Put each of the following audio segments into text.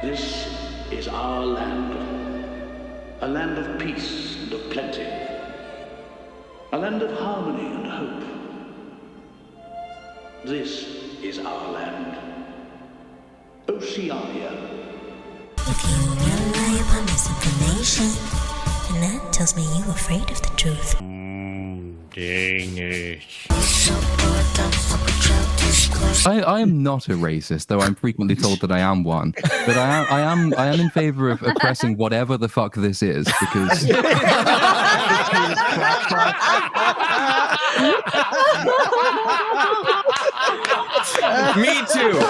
This is our land. A land of peace and of plenty. A land of harmony and hope. This is our land. Oceania. If you rely upon misinformation, then that tells me you're afraid of the truth. Dang it. I am not a racist, though I'm frequently told that I am one. But I am in favor of oppressing whatever the fuck this is, because Me too.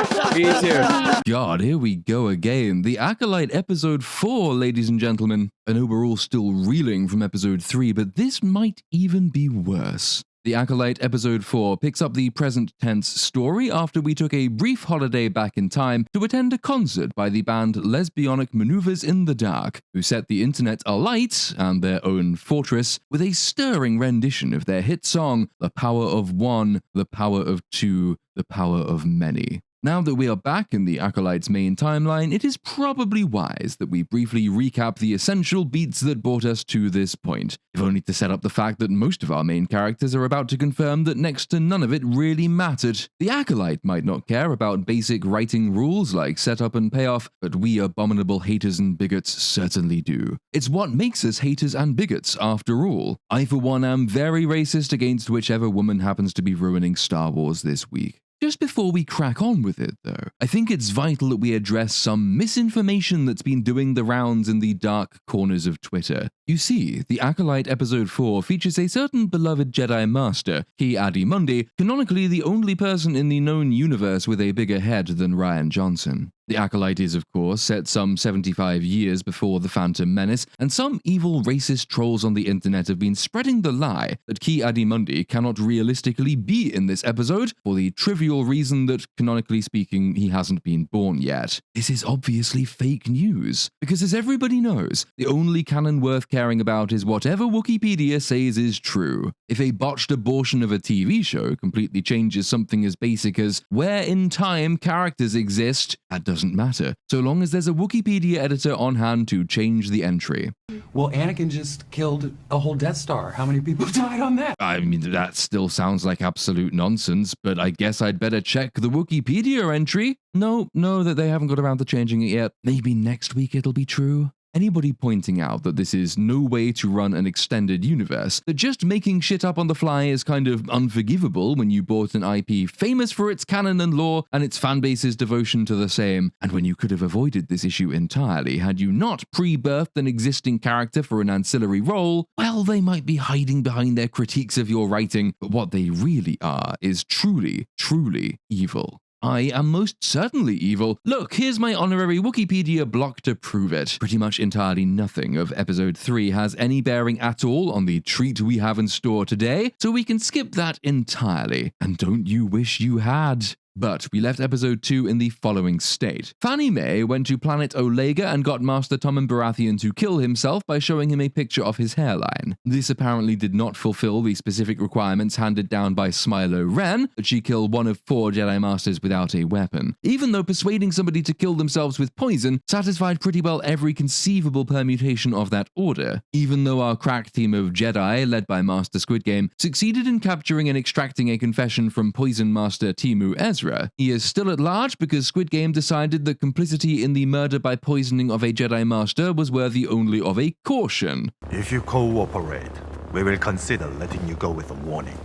God, here we go again. The Acolyte episode 4, ladies and gentlemen. I know we're all still reeling from episode 3, but this might even be worse. The Acolyte episode 4 picks up the present tense story after we took a brief holiday back in time to attend a concert by the band Lesbionic Maneuvers in the Dark, who set the internet alight and their own fortress with a stirring rendition of their hit song, The Power of One, The Power of Two, The Power of Many. Now that we are back in the Acolyte's main timeline, it is probably wise that we briefly recap the essential beats that brought us to this point, if only to set up the fact that most of our main characters are about to confirm that next to none of it really mattered. The Acolyte might not care about basic writing rules like setup and payoff, but we abominable haters and bigots certainly do. It's what makes us haters and bigots, after all. I, for one, am very racist against whichever woman happens to be ruining Star Wars this week. Just before we crack on with it, though, I think it's vital that we address some misinformation that's been doing the rounds in the dark corners of Twitter. You see, the Acolyte episode 4 features a certain beloved Jedi Master, Ki-Adi-Mundi, canonically the only person in the known universe with a bigger head than Rian Johnson. The Acolyte is, of course, set some 75 years before the Phantom Menace, and some evil racist trolls on the internet have been spreading the lie that Ki-Adi-Mundi cannot realistically be in this episode for the trivial reason that, canonically speaking, he hasn't been born yet. This is obviously fake news, because as everybody knows, the only canon worth caring about is whatever Wikipedia says is true. If a botched abortion of a TV show completely changes something as basic as where in time characters exist, that doesn't matter, so long as there's a Wikipedia editor on hand to change the entry. Well, Anakin just killed a whole Death Star. How many people died on that? I mean, that still sounds like absolute nonsense, but I guess I'd better check the Wikipedia entry. No, that they haven't got around to changing it yet. Maybe next week it'll be true. Anybody pointing out that this is no way to run an extended universe, that just making shit up on the fly is kind of unforgivable when you bought an IP famous for its canon and lore and its fanbase's devotion to the same, and when you could have avoided this issue entirely had you not pre-birthed an existing character for an ancillary role, well, they might be hiding behind their critiques of your writing, but what they really are is truly, truly evil. I am most certainly evil. Look, here's my honorary Wikipedia block to prove it. Pretty much entirely nothing of episode 3 has any bearing at all on the treat we have in store today, so we can skip that entirely. And don't you wish you had? But we left episode 2 in the following state. Fanny May went to planet Olega and got Master Tommen Baratheon to kill himself by showing him a picture of his hairline. This apparently did not fulfill the specific requirements handed down by Smilo Ren, that she kill one of 4 Jedi Masters without a weapon, even though persuading somebody to kill themselves with poison satisfied pretty well every conceivable permutation of that order. Even though our crack team of Jedi, led by Master Squid Game, succeeded in capturing and extracting a confession from Poison Master Timu Ezra, he is still at large because Squid Game decided that complicity in the murder by poisoning of a Jedi Master was worthy only of a caution. If you cooperate, we will consider letting you go with a warning.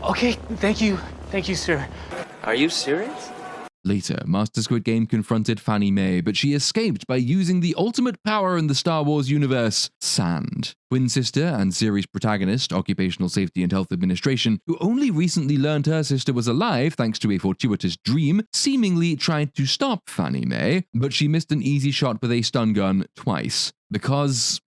Okay, thank you, sir. Are you serious? Later, Master Squid Game confronted Fanny May, but she escaped by using the ultimate power in the Star Wars universe, sand. Twin sister and series protagonist, Occupational Safety and Health Administration, who only recently learned her sister was alive thanks to a fortuitous dream, seemingly tried to stop Fanny May, but she missed an easy shot with a stun gun twice. Because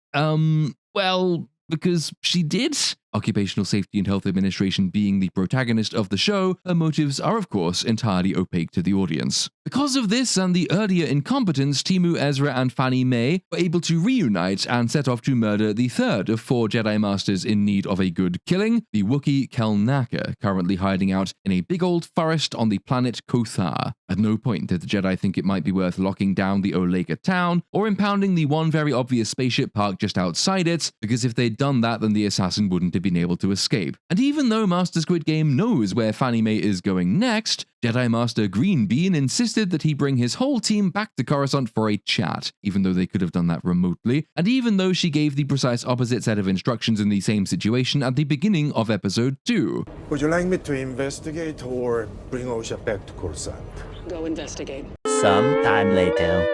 she did. Occupational Safety and Health Administration being the protagonist of the show, her motives are of course entirely opaque to the audience. Because of this and the earlier incompetence, Timu, Ezra, and Fanny May were able to reunite and set off to murder the third of 4 Jedi Masters in need of a good killing, the Wookiee Kelnacca, currently hiding out in a big old forest on the planet Kofar. At no point did the Jedi think it might be worth locking down the Olega town or impounding the one very obvious spaceship parked just outside it, because if they'd done that, then the assassin wouldn't have been able to escape. And even though Master Squid Game knows where Fanny May is going next, Jedi Master Green Bean insisted that he bring his whole team back to Coruscant for a chat, even though they could have done that remotely, and even though she gave the precise opposite set of instructions in the same situation at the beginning of episode 2. Would you like me to investigate or bring Osha back to Coruscant? Go investigate. Sometime later.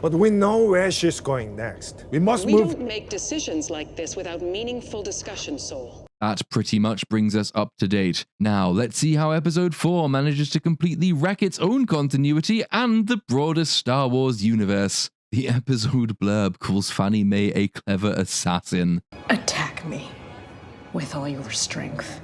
But we know where she's going next. We move. We don't make decisions like this without meaningful discussion, Soul. That pretty much brings us up to date. Now, let's see how episode 4 manages to completely wreck its own continuity and the broader Star Wars universe. The episode blurb calls Fanny May a clever assassin. Attack me with all your strength.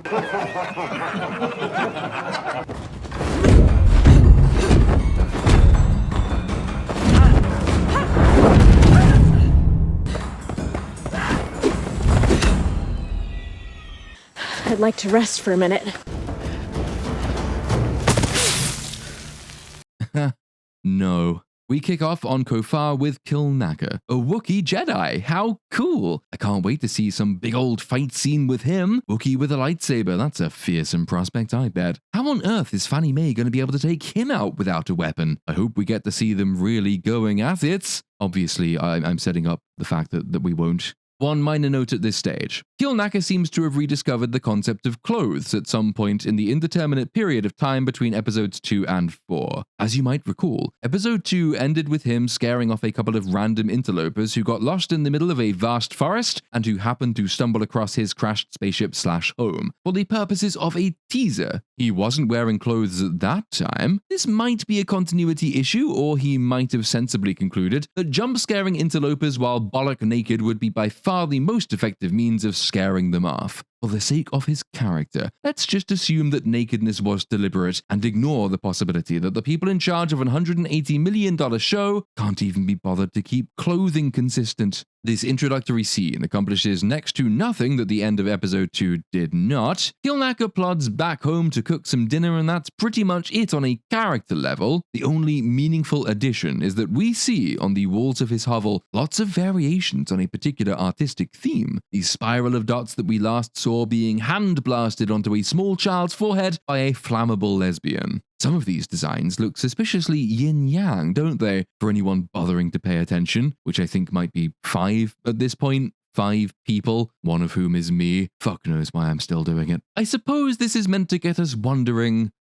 I'd like to rest for a minute. No. We kick off on Kofar with Kelnacca, a Wookiee Jedi. How cool! I can't wait to see some big old fight scene with him. Wookiee with a lightsaber, that's a fearsome prospect, I bet. How on earth is Fanny May going to be able to take him out without a weapon? I hope we get to see them really going at it. Obviously, I'm setting up the fact that we won't. One minor note at this stage. Kelnacca seems to have rediscovered the concept of clothes at some point in the indeterminate period of time between episodes 2 and 4. As you might recall, episode 2 ended with him scaring off a couple of random interlopers who got lost in the middle of a vast forest and who happened to stumble across his crashed spaceship/home for the purposes of a teaser. He wasn't wearing clothes at that time. This might be a continuity issue, or he might have sensibly concluded that jump scaring interlopers while bollock naked would be by far the most effective means of scaring them off. For the sake of his character, let's just assume that nakedness was deliberate and ignore the possibility that the people in charge of a $180 million show can't even be bothered to keep clothing consistent. This introductory scene accomplishes next to nothing that the end of episode 2 did not. Kelnacca plods back home to cook some dinner, and that's pretty much it on a character level. The only meaningful addition is that we see on the walls of his hovel lots of variations on a particular artistic theme. The spiral of dots that we last saw being hand blasted onto a small child's forehead by a flammable lesbian. Some of these designs look suspiciously yin-yang, don't they, for anyone bothering to pay attention, which I think might be 5 at this point. 5 people, one of whom is me. Fuck knows why I'm still doing it. I suppose this is meant to get us wondering,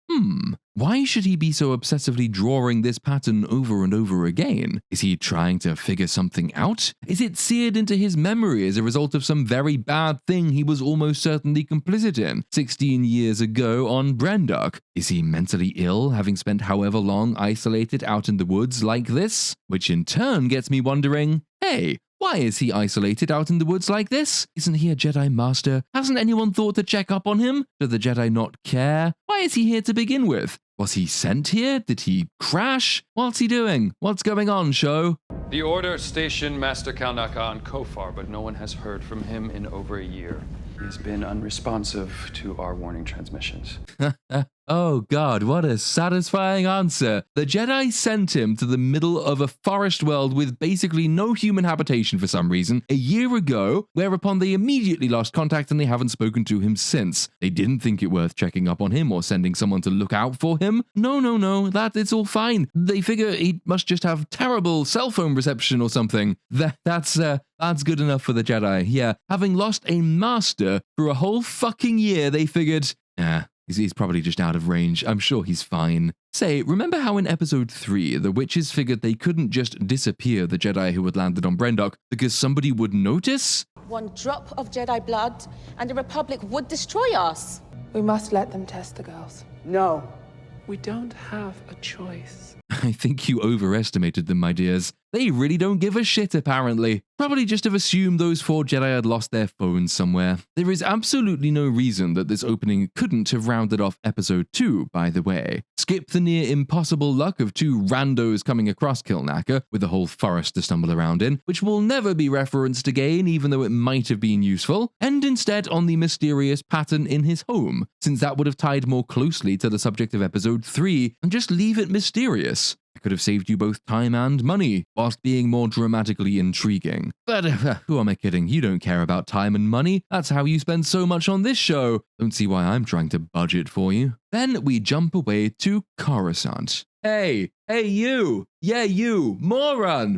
why should he be so obsessively drawing this pattern over and over again? Is he trying to figure something out? Is it seared into his memory as a result of some very bad thing he was almost certainly complicit in 16 years ago on Brendok? Is he mentally ill, having spent however long isolated out in the woods like this? Which in turn gets me wondering, hey, why is he isolated out in the woods like this? Isn't he a Jedi Master? Hasn't anyone thought to check up on him? Do the Jedi not care? Why is he here to begin with? Was he sent here? Did he crash? What's he doing? What's going on, show? The order stationed Master Kelnacca on Kofar, but no one has heard from him in over a year. He's been unresponsive to our warning transmissions. Oh god, what a satisfying answer. The Jedi sent him to the middle of a forest world with basically no human habitation for some reason a year ago, whereupon they immediately lost contact and they haven't spoken to him since. They didn't think it worth checking up on him or sending someone to look out for him. No, it's all fine. They figure he must just have terrible cell phone reception or something. That's good enough for the Jedi. Yeah, having lost a master for a whole fucking year, they figured, he's probably just out of range. I'm sure he's fine. Say, remember how in episode 3, the witches figured they couldn't just disappear the Jedi who had landed on Brendok because somebody would notice? One drop of Jedi blood, and the Republic would destroy us. We must let them test the girls. No. We don't have a choice. I think you overestimated them, my dears. They really don't give a shit, apparently. Probably just have assumed those 4 Jedi had lost their phones somewhere. There is absolutely no reason that this opening couldn't have rounded off episode 2, by the way. Skip the near impossible luck of 2 randos coming across Kelnacca with a whole forest to stumble around in, which will never be referenced again even though it might have been useful, and instead on the mysterious pattern in his home, since that would have tied more closely to the subject of episode 3, and just leave it mysterious. I could have saved you both time and money, whilst being more dramatically intriguing. But who am I kidding? You don't care about time and money. That's how you spend so much on this show. Don't see why I'm trying to budget for you. Then we jump away to Coruscant. Hey you! Yeah, you! Moron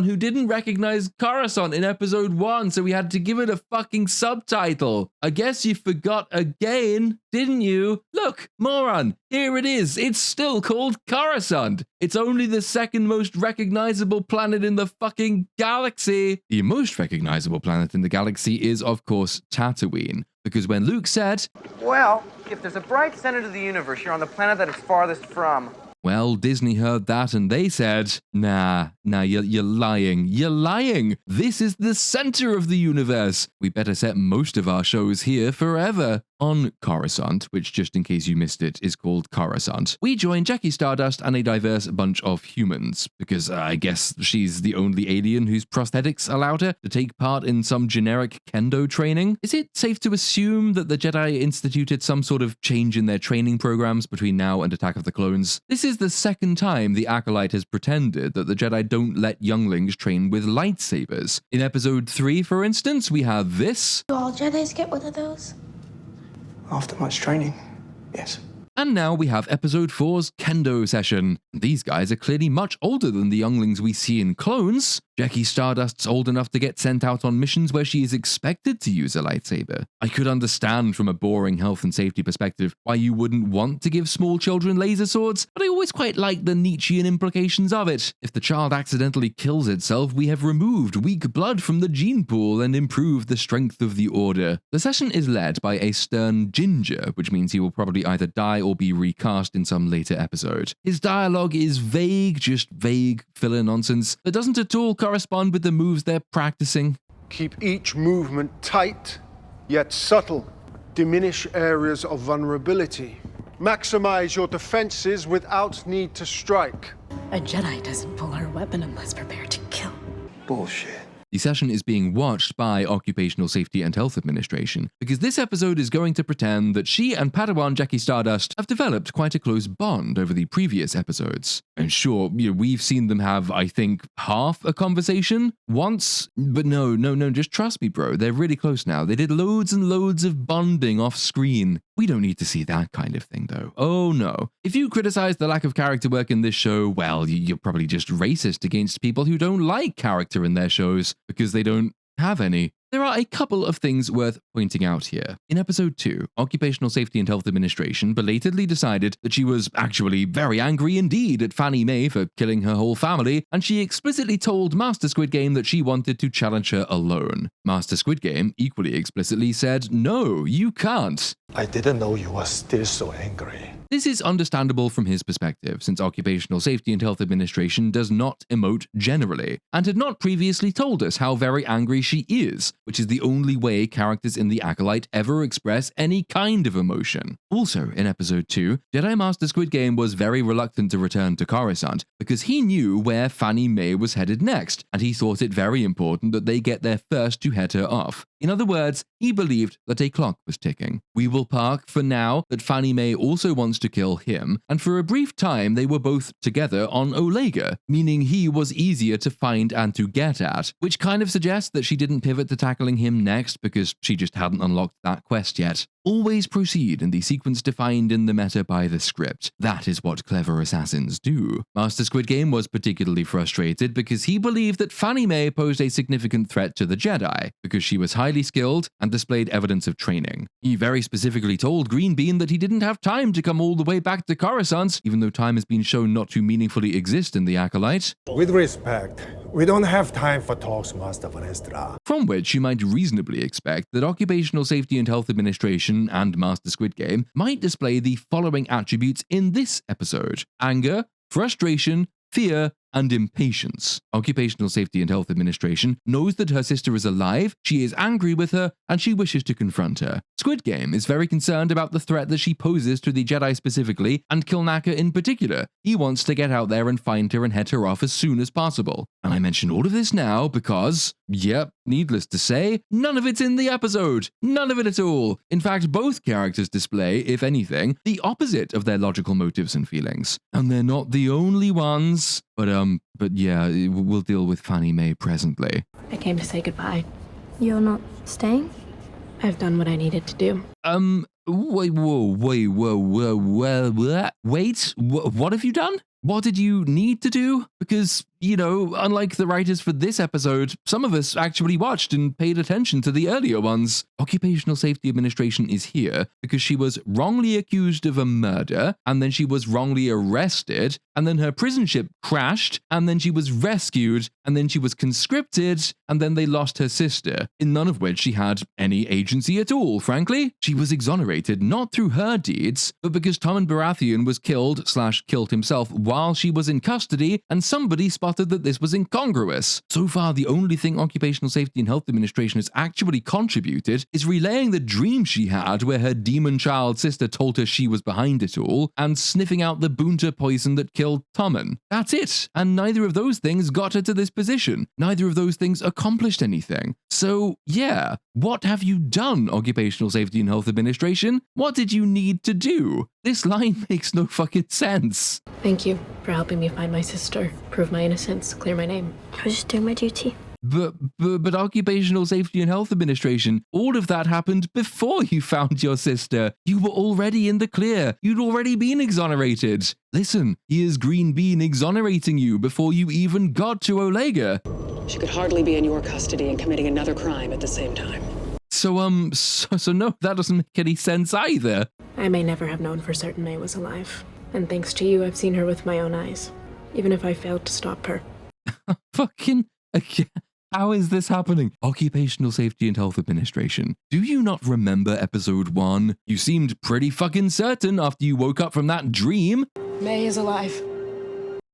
who didn't recognize Coruscant in episode 1, so we had to give it a fucking subtitle. I guess you forgot again, didn't you? Look, moron, here it is. It's still called Coruscant. It's only the second most recognizable planet in the fucking galaxy. The most recognizable planet in the galaxy is, of course, Tatooine. Because when Luke said, well, if there's a bright center to the universe, you're on the planet that it's farthest from. Well, Disney heard that and they said, nah, you're lying. This is the center of the universe. We better set most of our shows here forever. On Coruscant, which just in case you missed it, is called Coruscant, we join Jackie Stardust and a diverse bunch of humans, because I guess she's the only alien whose prosthetics allowed her to take part in some generic kendo training. Is it safe to assume that the Jedi instituted some sort of change in their training programs between now and Attack of the Clones? This is the second time the Acolyte has pretended that the Jedi don't let younglings train with lightsabers. In episode 3, for instance, we have this. Do all Jedis get one of those? After much training, yes. And now we have episode 4's kendo session. These guys are clearly much older than the younglings we see in Clones. Jackie Stardust's old enough to get sent out on missions where she is expected to use a lightsaber. I could understand from a boring health and safety perspective why you wouldn't want to give small children laser swords, but I always quite like the Nietzschean implications of it. If the child accidentally kills itself, we have removed weak blood from the gene pool and improved the strength of the Order. The session is led by a stern ginger, which means he will probably either die or be recast in some later episode. His dialogue is vague, just vague filler nonsense that doesn't at all correspond with the moves they're practicing. Keep each movement tight, yet subtle. Diminish areas of vulnerability. Maximize your defenses without need to strike. A Jedi doesn't pull her weapon unless prepared to kill. Bullshit. The session is being watched by Occupational Safety and Health Administration because this episode is going to pretend that she and Padawan Jackie Stardust have developed quite a close bond over the previous episodes. And sure, we've seen them have, I think, half a conversation once, but no, just trust me, bro. They're really close now. They did loads and loads of bonding off screen. We don't need to see that kind of thing, though. Oh, no. If you criticize the lack of character work in this show, well, you're probably just racist against people who don't like character in their shows because they don't have any. There are a couple of things worth pointing out here. In episode 2, Occupational Safety and Health Administration belatedly decided that she was actually very angry indeed at Fanny May for killing her whole family, and she explicitly told Master Squid Game that she wanted to challenge her alone. Master Squid Game equally explicitly said, no, you can't. I didn't know you were still so angry. This is understandable from his perspective, since Occupational Safety and Health Administration does not emote generally, and had not previously told us how very angry she is, which is the only way characters in the Acolyte ever express any kind of emotion. Also, in episode 2, Jedi Master Squid Game was very reluctant to return to Coruscant because he knew where Fanny May was headed next, and he thought it very important that they get there first to head her off. In other words, he believed that a clock was ticking. We will park for now that Fanny May also wants to kill him, and for a brief time they were both together on Olega, meaning he was easier to find and to get at, which kind of suggests that she didn't pivot to tackling him next because she just hadn't unlocked that quest yet. Always proceed in the sequence defined in the meta by the script. That is what clever assassins do. Master Squid Game was particularly frustrated because he believed that Fanny May posed a significant threat to the Jedi, because she was highly skilled and displayed evidence of training. He very specifically told Green Bean that he didn't have time to come all the way back to Coruscant, even though time has been shown not to meaningfully exist in the Acolyte. With respect, we don't have time for talks, Master Vanestra. From which you might reasonably expect that Occupational Safety and Health Administration and Master Squid Game might display the following attributes in this episode: anger, frustration, fear, and impatience. Occupational Safety and Health Administration knows that her sister is alive, she is angry with her, and she wishes to confront her. Squid Game is very concerned about the threat that she poses to the Jedi specifically, and Kelnacca in particular. He wants to get out there and find her and head her off as soon as possible. And I mention all of this now because, yep, needless to say, none of it's in the episode. None of it at all. In fact, both characters display, if anything, the opposite of their logical motives and feelings. And they're not the only ones. But yeah, we'll deal with Fanny May presently. I came to say goodbye. You're not staying? I've done what I needed to do. Wait, what have you done? What did you need to do? Because, you know, unlike the writers for this episode, some of us actually watched and paid attention to the earlier ones. Occupational Safety Administration is here because she was wrongly accused of a murder, and then she was wrongly arrested, and then her prison ship crashed, and then she was rescued, and then she was conscripted, and then they lost her sister, in none of which she had any agency at all, frankly. She was exonerated not through her deeds, but because Tommen Baratheon was killed himself while she was in custody, and somebody spotted that this was incongruous. So far, the only thing Occupational Safety and Health Administration has actually contributed is relaying the dream she had where her demon child sister told her she was behind it all, and sniffing out the Bunta poison that killed Tommen. That's it. And neither of those things got her to this position. Neither of those things accomplished anything. So, yeah, what have you done, Occupational Safety and Health Administration? What did you need to do? This line makes no fucking sense. Thank you for helping me find my sister, prove my innocence, clear my name. I was just doing my duty. But Occupational Safety and Health Administration, all of that happened before you found your sister. You were already in the clear. You'd already been exonerated. Listen, here's Green Bean exonerating you before you even got to Olega. She could hardly be in your custody and committing another crime at the same time. So no, that doesn't make any sense either. I may never have known for certain May was alive. And thanks to you, I've seen her with my own eyes. Even if I failed to stop her. Fucking... How is this happening? Occupational Safety and Health Administration. Do you not remember episode 1? You seemed pretty fucking certain after you woke up from that dream. May is alive.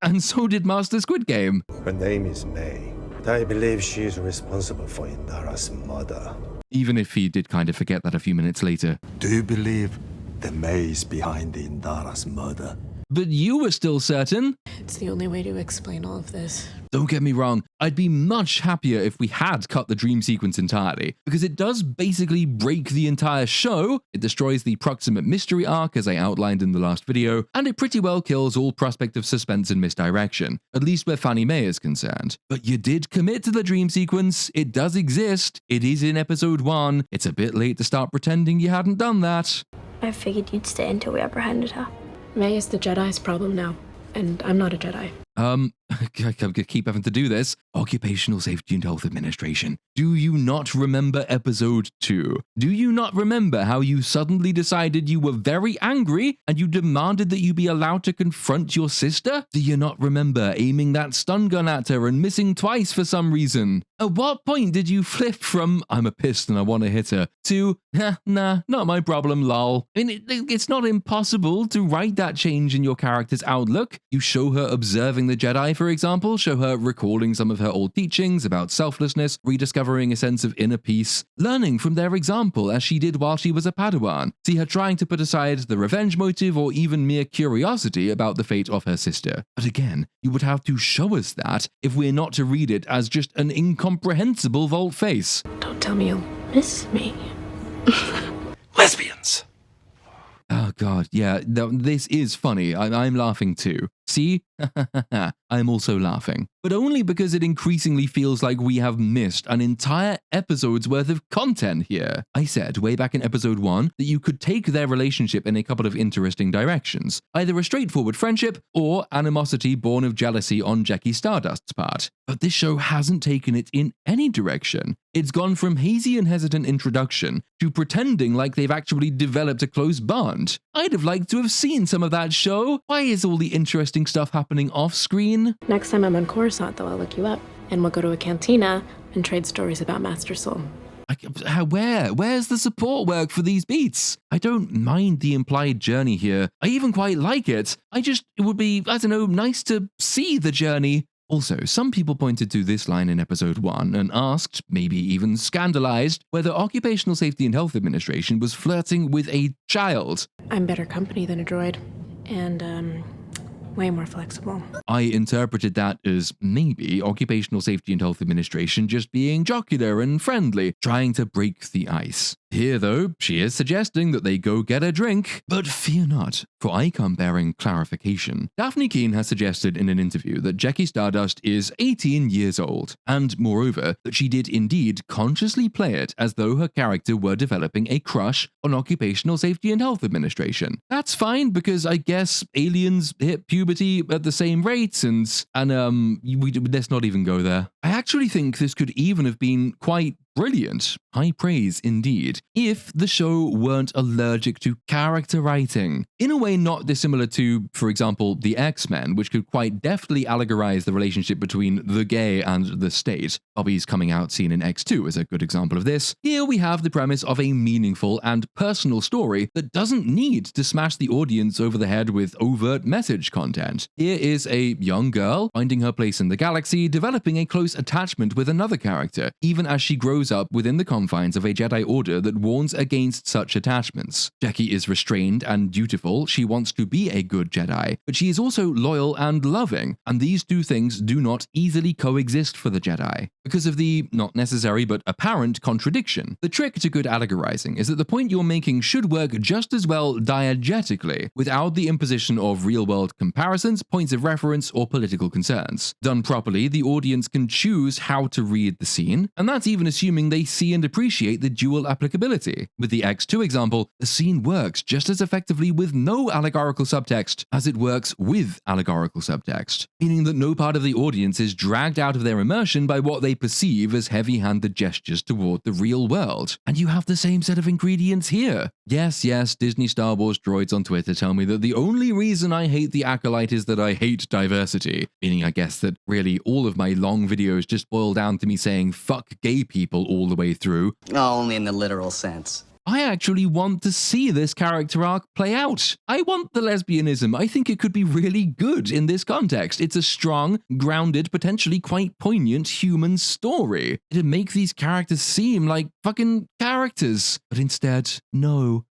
And so did Master Squid Game. Her name is May, but I believe she is responsible for Indara's murder. Even if he did kind of forget that a few minutes later. Do you believe that May is behind Indara's murder? But you were still certain. It's the only way to explain all of this. Don't get me wrong, I'd be much happier if we had cut the dream sequence entirely, because it does basically break the entire show, it destroys the proximate mystery arc as I outlined in the last video, and it pretty well kills all prospect of suspense and misdirection, at least where Fanny May is concerned. But you did commit to the dream sequence, it does exist, it is in episode 1, it's a bit late to start pretending you hadn't done that. I figured you'd stay until we apprehended her. May is the Jedi's problem now, and I'm not a Jedi. I keep having to do this. Occupational Safety and Health Administration. Do you not remember episode 2? Do you not remember how you suddenly decided you were very angry and you demanded that you be allowed to confront your sister? Do you not remember aiming that stun gun at her and missing twice for some reason? At what point did you flip from, I'm a pissed and I want to hit her, to, nah, not my problem, lol? I mean, it's not impossible to write that change in your character's outlook. You show her observing the Jedi, for example, show her recalling some of her old teachings about selflessness, rediscovering a sense of inner peace, learning from their example as she did while she was a Padawan, see her trying to put aside the revenge motive or even mere curiosity about the fate of her sister. But again, you would have to show us that if we're not to read it as just an incomprehensible volte-face. Don't tell me you'll miss me. Lesbians! Oh god, yeah, this is funny. I'm laughing too. See? I'm also laughing. But only because it increasingly feels like we have missed an entire episode's worth of content here. I said way back in episode 1 that you could take their relationship in a couple of interesting directions. Either a straightforward friendship or animosity born of jealousy on Jecki Stardust's part. But this show hasn't taken it in any direction. It's gone from hazy and hesitant introduction to pretending like they've actually developed a close bond. I'd have liked to have seen some of that show. Why is all the interesting stuff happening off screen? Next time I'm on Coruscant, though, I'll look you up. And we'll go to a cantina and trade stories about Master Soul. Where's the support work for these beats? I don't mind the implied journey here. I even quite like it. It would be, I don't know, nice to see the journey. Also, some people pointed to this line in episode 1 and asked, maybe even scandalized, whether Occupational Safety and Health Administration was flirting with a child. I'm better company than a droid. And, way more flexible. I interpreted that as maybe Occupational Safety and Health Administration just being jocular and friendly, trying to break the ice. Here, though, she is suggesting that they go get a drink. But fear not, for I come bearing clarification. Daphne Keane has suggested in an interview that Jecki Stardust is 18 years old, and moreover, that she did indeed consciously play it as though her character were developing a crush on Occupational Safety and Health Administration. That's fine, because I guess aliens hit puberty at the same rate, and let's not even go there. I actually think this could even have been quite brilliant, high praise indeed, if the show weren't allergic to character writing. In a way not dissimilar to, for example, the X-Men, which could quite deftly allegorize the relationship between the gay and the state. Bobby's coming out scene in X2 is a good example of this. Here we have the premise of a meaningful and personal story that doesn't need to smash the audience over the head with overt message content. Here is a young girl finding her place in the galaxy, developing a close attachment with another character, even as she grows up within the confines of a Jedi Order that warns against such attachments. Jecki is restrained and dutiful, she wants to be a good Jedi, but she is also loyal and loving, and these two things do not easily coexist for the Jedi, because of the not necessary but apparent contradiction. The trick to good allegorizing is that the point you're making should work just as well diegetically, without the imposition of real-world comparisons, points of reference, or political concerns. Done properly, the audience can choose how to read the scene, and that's even assuming they see and appreciate the dual applicability. With the X2 example, the scene works just as effectively with no allegorical subtext as it works with allegorical subtext, meaning that no part of the audience is dragged out of their immersion by what they perceive as heavy-handed gestures toward the real world. And you have the same set of ingredients here. Yes, Disney Star Wars droids on Twitter tell me that the only reason I hate the Acolyte is that I hate diversity, meaning I guess that really all of my long videos just boil down to me saying fuck gay people all the way through. Only in the literal sense. I actually want to see this character arc play out. I want the lesbianism. I think it could be really good in this context. It's a strong, grounded, potentially quite poignant human story. It'd make these characters seem like fucking characters. But instead, no,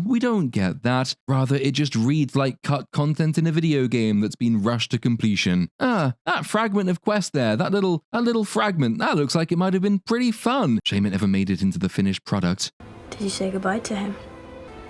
we don't get that. Rather, it just reads like cut content in a video game that's been rushed to completion. That fragment of quest there, that little fragment, that looks like it might have been pretty fun. Shame it never made it into the finished product. Did you say goodbye to him?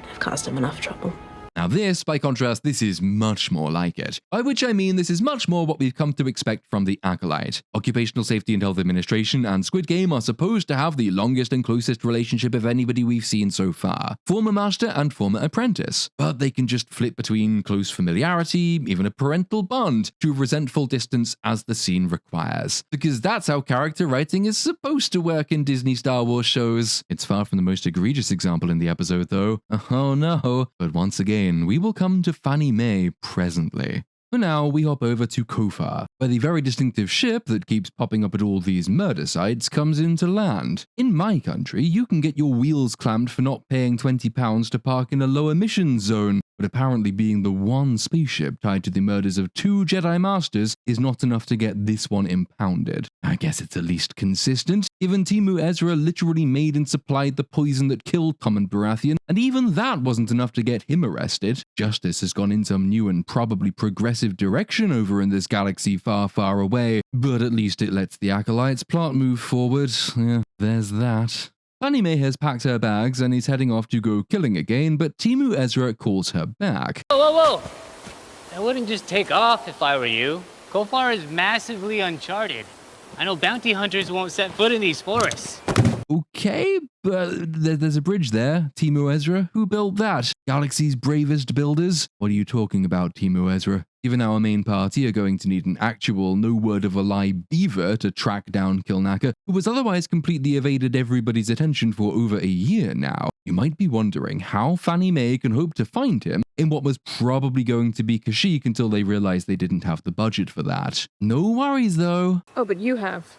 I've caused him enough trouble. Now this, by contrast, this is much more like it. By which I mean this is much more what we've come to expect from the Acolyte. Occupational Safety and Health Administration and Squid Game are supposed to have the longest and closest relationship of anybody we've seen so far. Former master and former apprentice. But they can just flip between close familiarity, even a parental bond, to resentful distance as the scene requires. Because that's how character writing is supposed to work in Disney Star Wars shows. It's far from the most egregious example in the episode though. Oh no. But once again, we will come to Fanny May presently. For now, we hop over to Kofar, where the very distinctive ship that keeps popping up at all these murder sites comes into land. In my country, you can get your wheels clamped for not paying £20 to park in a low emissions zone, but apparently being the one spaceship tied to the murders of 2 Jedi Masters is not enough to get this one impounded. I guess it's at least consistent, given Timu Ezra literally made and supplied the poison that killed Common Baratheon, and even that wasn't enough to get him arrested. Justice has gone in some new and probably progressive direction over in this galaxy far, far away, but at least it lets the Acolyte's plot move forward. Yeah, there's that. Fanny May has packed her bags and is heading off to go killing again, but Timu Ezra calls her back. Whoa! I wouldn't just take off if I were you. Kofar is massively uncharted. I know bounty hunters won't set foot in these forests. Okay, but there's a bridge there, Timu Ezra. Who built that? Galaxy's bravest builders? What are you talking about, Timu Ezra? Given our main party are going to need an actual, no word of a lie beaver to track down Kelnacca, who has otherwise completely evaded everybody's attention for over a year now, you might be wondering how Fanny May can hope to find him in what was probably going to be Kashyyyk until they realized they didn't have the budget for that. No worries though. Oh, but you have.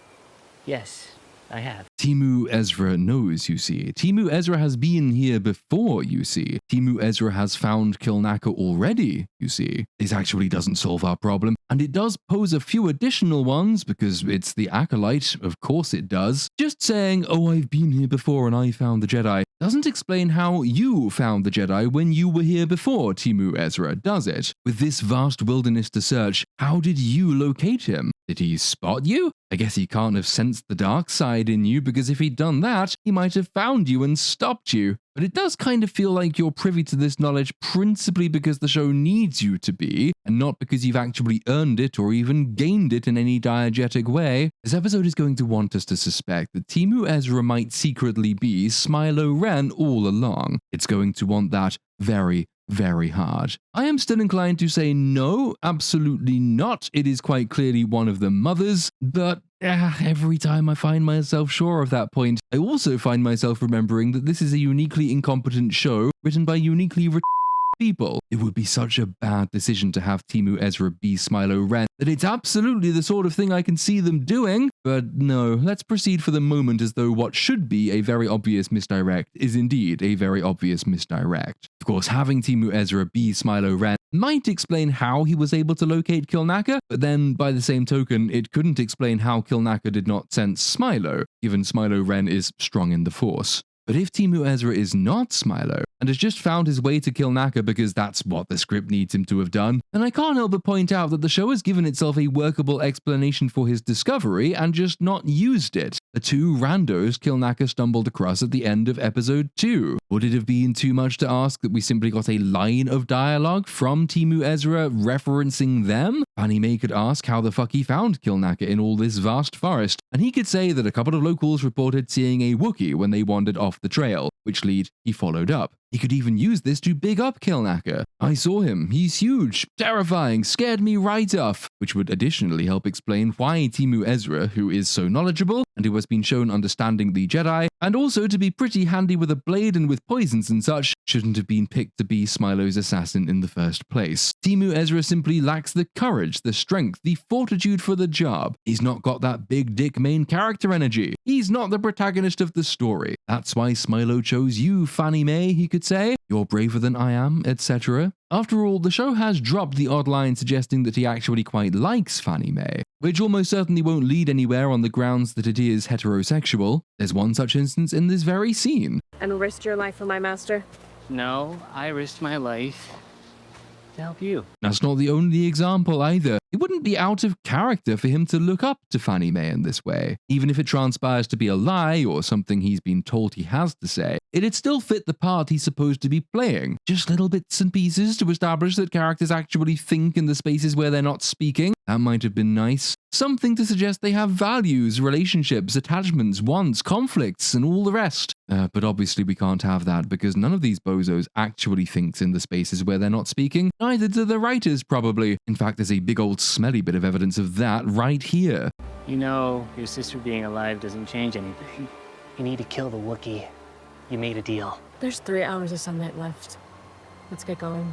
Yes, I have. Timu Ezra knows, you see. Timu Ezra has been here before, you see. Timu Ezra has found Kelnacca already, you see. This actually doesn't solve our problem, and it does pose a few additional ones, because it's the Acolyte, of course it does. Just saying, oh, I've been here before and I found the Jedi, doesn't explain how you found the Jedi when you were here before, Timu Ezra, does it? With this vast wilderness to search, how did you locate him? Did he spot you? I guess he can't have sensed the dark side in you, because if he'd done that, he might have found you and stopped you. But it does kind of feel like you're privy to this knowledge principally because the show needs you to be, and not because you've actually earned it or even gained it in any diegetic way. This episode is going to want us to suspect that Timu Ezra might secretly be Smilo Ren all along. It's going to want that very hard. I am still inclined to say no, absolutely not. It is quite clearly one of the mothers, but every time I find myself sure of that point, I also find myself remembering that this is a uniquely incompetent show written by uniquely people. It would be such a bad decision to have Timu Ezra be Smilo Ren that it's absolutely the sort of thing I can see them doing. But no, let's proceed for the moment as though what should be a very obvious misdirect is indeed a very obvious misdirect. Of course, having Timu Ezra be Smilo Ren might explain how he was able to locate Kelnacca, but then by the same token, it couldn't explain how Kelnacca did not sense Smilo, given Smilo Ren is strong in the Force. But if Timu Ezra is not Smilo, and has just found his way to Kelnacca because that's what the script needs him to have done, then I can't help but point out that the show has given itself a workable explanation for his discovery and just not used it. The two randos Kelnacca stumbled across at the end of episode 2. Would it have been too much to ask that we simply got a line of dialogue from Timu Ezra referencing them? Fanny May could ask how the fuck he found Kelnacca in all this vast forest, and he could say that a couple of locals reported seeing a Wookiee when they wandered off the trail, which lead he followed up. He could even use this to big up Kelnacca. I saw him, he's huge, terrifying, scared me right off, which would additionally help explain why Timu Ezra, who is so knowledgeable and who has been shown understanding the Jedi, and also to be pretty handy with a blade and with poisons and such, shouldn't have been picked to be Smilo's assassin in the first place. Timu Ezra simply lacks the courage, the strength, the fortitude for the job. He's not got that big dick main character energy. He's not the protagonist of the story. That's why Smilo chose you, Fanny May, he could say. You're braver than I am, etc. After all, the show has dropped the odd line suggesting that he actually quite likes Fanny May, which almost certainly won't lead anywhere on the grounds that it is heterosexual. There's one such instance in this very scene. And risked your life for my master? No, I risked my life to help you. That's not the only example either. It wouldn't be out of character for him to look up to Fanny May in this way. Even if it transpires to be a lie or something he's been told he has to say, it'd still fit the part he's supposed to be playing. Just little bits and pieces to establish that characters actually think in the spaces where they're not speaking. That might have been nice. Something to suggest they have values, relationships, attachments, wants, conflicts, and all the rest. But obviously we can't have that because none of these bozos actually thinks in the spaces where they're not speaking. Neither do the writers, probably. In fact, there's a big old smelly bit of evidence of that right here. You know, your sister being alive doesn't change anything. You need to kill the Wookiee. You made a deal. There's 3 hours of sunlight left. Let's get going.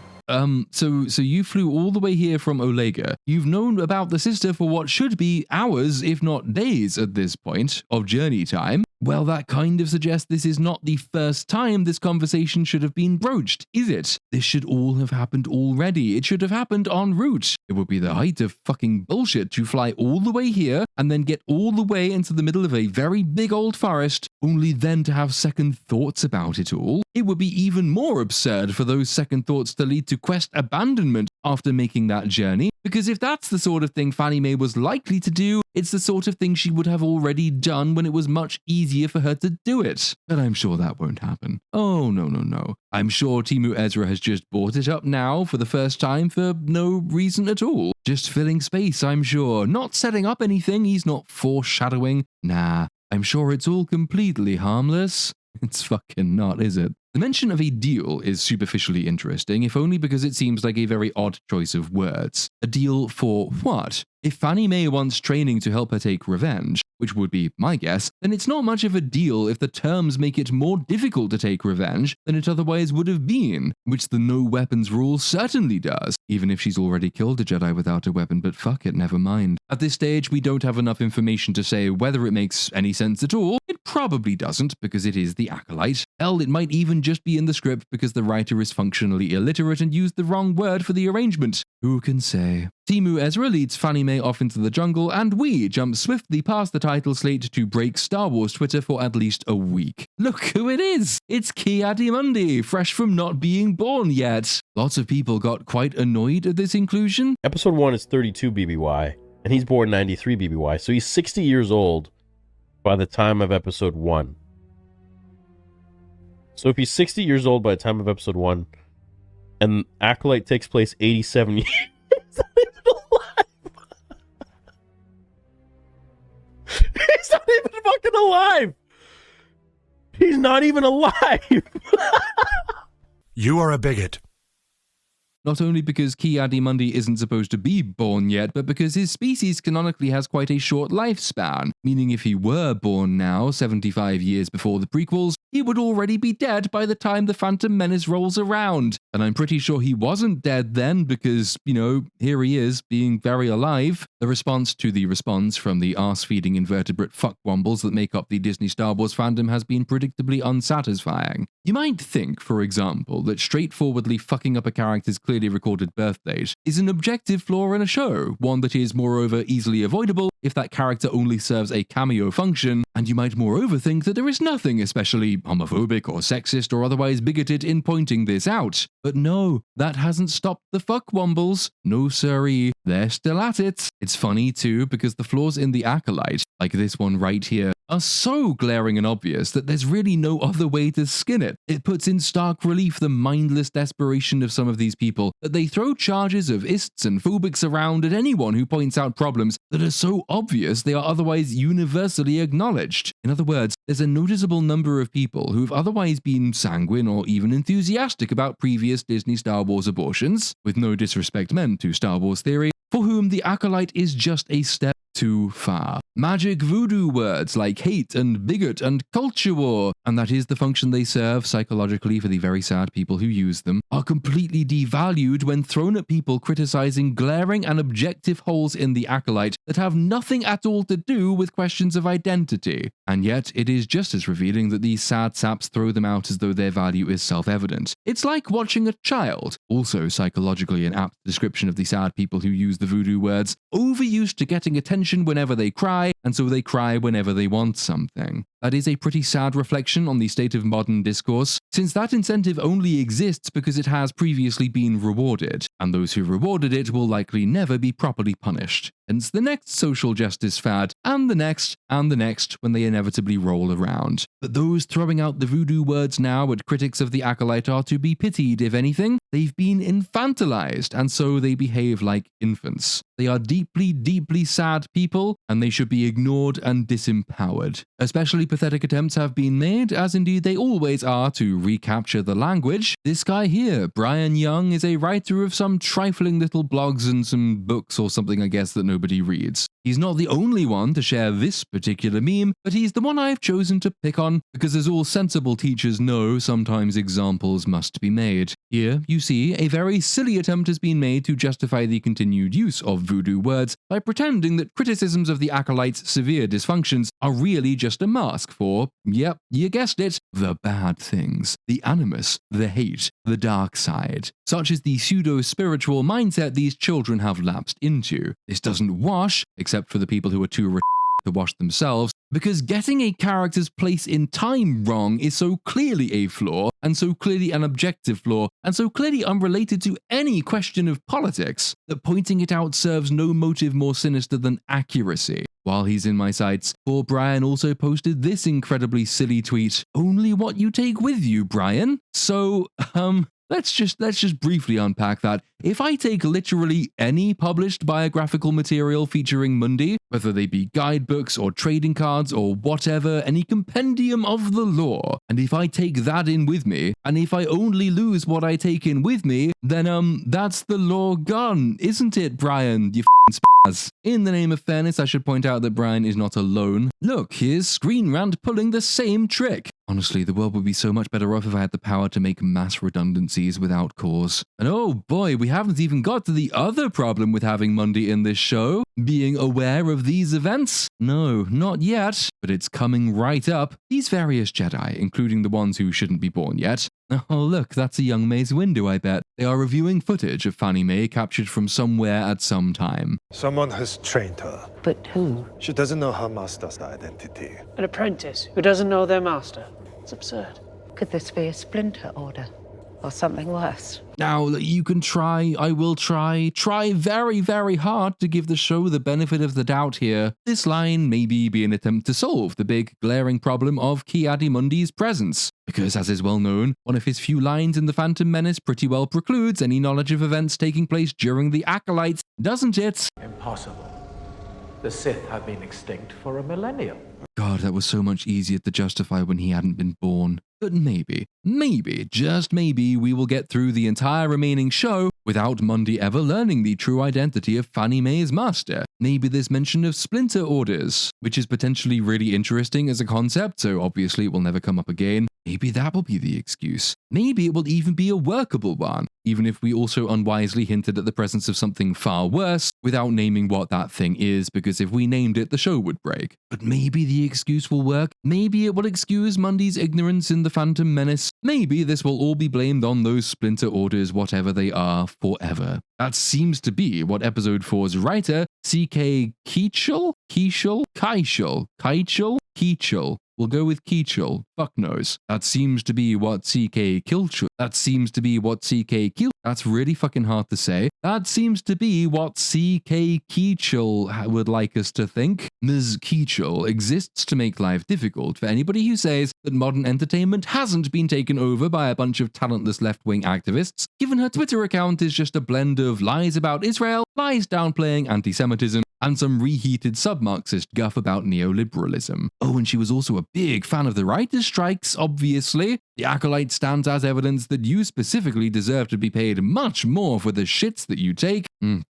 So you flew all the way here from Olega. You've known about the sister for what should be hours, if not days at this point, of journey time. Well, that kind of suggests this is not the first time this conversation should have been broached, is it? This should all have happened already. It should have happened en route. It would be the height of fucking bullshit to fly all the way here and then get all the way into the middle of a very big old forest, only then to have second thoughts about it all. It would be even more absurd for those second thoughts to lead to quest abandonment after making that journey, because if that's the sort of thing Fanny May was likely to do, it's the sort of thing she would have already done when it was much easier for her to do it. But I'm sure that won't happen. Oh, no. I'm sure Timu Ezra has just brought it up now for the first time for no reason at all. Just filling space, I'm sure. Not setting up anything, he's not foreshadowing. Nah, I'm sure it's all completely harmless. It's fucking not, is it? The mention of a deal is superficially interesting, if only because it seems like a very odd choice of words. A deal for what? If Fanny May wants training to help her take revenge, which would be my guess, then it's not much of a deal if the terms make it more difficult to take revenge than it otherwise would have been, which the no weapons rule certainly does, even if she's already killed a Jedi without a weapon, but fuck it, never mind. At this stage, we don't have enough information to say whether it makes any sense at all. It probably doesn't, because it is the Acolyte. Hell, it might even just be in the script because the writer is functionally illiterate and used the wrong word for the arrangement. Who can say? Timu Ezra leads Fanny May off into the jungle, and we jump swiftly past the title slate to break Star Wars Twitter for at least a week. Look who it is! It's Ki-Adi-Mundi, fresh from not being born yet. Lots of people got quite annoyed at this inclusion. Episode 1 is 32 BBY, and he's born 93 BBY, so he's 60 years old by the time of Episode 1. So if he's 60 years old by the time of Episode 1, and Acolyte takes place 87 years, he's not even fucking alive! He's not even alive! You are a bigot. Not only because Ki-Adi-Mundi isn't supposed to be born yet, but because his species canonically has quite a short lifespan, meaning if he were born now, 75 years before the prequels, he would already be dead by the time the Phantom Menace rolls around. And I'm pretty sure he wasn't dead then because, here he is, being very alive. The response to the response from the arse-feeding invertebrate fuckwombles that make up the Disney Star Wars fandom has been predictably unsatisfying. You might think, for example, that straightforwardly fucking up a character's clearly recorded birth date is an objective flaw in a show, one that is moreover easily avoidable if that character only serves a cameo function, and you might moreover think that there is nothing especially homophobic or sexist or otherwise bigoted in pointing this out. But no, that hasn't stopped the fuckwombles. No siree, they're still at it. It's funny too, because the flaws in the Acolyte, like this one right here, are so glaring and obvious that there's really no other way to skin it. It puts in stark relief the mindless desperation of some of these people that they throw charges of ists and phobics around at anyone who points out problems that are so obvious they are otherwise universally acknowledged. In other words, there's a noticeable number of people who've otherwise been sanguine or even enthusiastic about previous Disney Star Wars abortions, with no disrespect meant to Star Wars theory, for whom the Acolyte is just a step too far. Magic voodoo words like hate and bigot and culture war, and that is the function they serve psychologically for the very sad people who use them, are completely devalued when thrown at people criticizing glaring and objective holes in the Acolyte that have nothing at all to do with questions of identity. And yet, it is just as revealing that these sad saps throw them out as though their value is self-evident. It's like watching a child, also psychologically an apt description of the sad people who use the voodoo words, overused to getting attention whenever they cry, and so they cry whenever they want something. That is a pretty sad reflection on the state of modern discourse, since that incentive only exists because it has previously been rewarded, and those who rewarded it will likely never be properly punished. Hence the next social justice fad, and the next when they inevitably roll around. But those throwing out the voodoo words now at critics of the Acolyte are to be pitied, if anything. They've been infantilized, and so they behave like infants. They are deeply, deeply sad people, and they should be ignored and disempowered. Especially pathetic attempts have been made, as indeed they always are, to recapture the language. This guy here, Brian Young, is a writer of some trifling little blogs and some books or something, I guess, that nobody reads. He's not the only one to share this particular meme, but he's the one I've chosen to pick on, because as all sensible teachers know, sometimes examples must be made. Here, you see, a very silly attempt has been made to justify the continued use of voodoo words by pretending that criticisms of the Acolyte's severe dysfunctions are really just a mask for, yep, you guessed it, the bad things, the animus, the hate, the dark side. Such is the pseudo-spiritual mindset these children have lapsed into. This doesn't wash, except for the people who are too to wash themselves, because getting a character's place in time wrong is so clearly a flaw, and so clearly an objective flaw, and so clearly unrelated to any question of politics, that pointing it out serves no motive more sinister than accuracy. While he's in my sights, poor Brian also posted this incredibly silly tweet, "Only what you take with you, Brian." So, Let's just briefly unpack that. If I take literally any published biographical material featuring Mundi, whether they be guidebooks or trading cards or whatever, any compendium of the lore, and if I take that in with me, and if I only lose what I take in with me, then that's the lore gone, isn't it, Brian? You spaz. In the name of fairness, I should point out that Brian is not alone. Look, here's Screen Rant pulling the same trick. Honestly, the world would be so much better off if I had the power to make mass redundancies without cause. And oh boy, we haven't even got to the other problem with having Mundi in this show. Being aware of these events? No, not yet, but it's coming right up. These various Jedi, including the ones who shouldn't be born yet. Oh look, that's a young Mace Windu, I bet. They are reviewing footage of Fanny May captured from somewhere at some time. Someone has trained her. But who? She doesn't know her master's identity. An apprentice who doesn't know their master. It's absurd. Could this be a splinter order? Or something worse? Now, you can try, I will try very, very hard to give the show the benefit of the doubt here. This line maybe be an attempt to solve the big, glaring problem of Ki-Adi-Mundi's presence. Because, as is well known, one of his few lines in The Phantom Menace pretty well precludes any knowledge of events taking place during the Acolyte, doesn't it? Impossible. The Sith have been extinct for a millennium. God, that was so much easier to justify when he hadn't been born. But maybe, just maybe, we will get through the entire remaining show without Mundi ever learning the true identity of Fanny May's master. Maybe there's mention of splinter orders, which is potentially really interesting as a concept, so obviously it will never come up again. Maybe that will be the excuse. Maybe it will even be a workable one, even if we also unwisely hinted at the presence of something far worse without naming what that thing is, because if we named it, the show would break. But maybe the excuse will work. Maybe it will excuse Mundi's ignorance in The Phantom Menace. Maybe this will all be blamed on those splinter orders, whatever they are, forever. That seems to be what episode 4's writer, C.K. Keachel? We'll go with Keachel. Fuck knows. That seems to be what C.K. Kilchel. That's really fucking hard to say. That seems to be what C.K. Keachel would like us to think. Ms. Keachel exists to make life difficult for anybody who says that modern entertainment hasn't been taken over by a bunch of talentless left-wing activists, given her Twitter account is just a blend of lies about Israel, lies downplaying anti-Semitism, and some reheated sub-Marxist guff about neoliberalism. Oh, and she was also a big fan of the writers' strikes, obviously. The Acolyte stands as evidence that you specifically deserve to be paid much more for the shits that you take.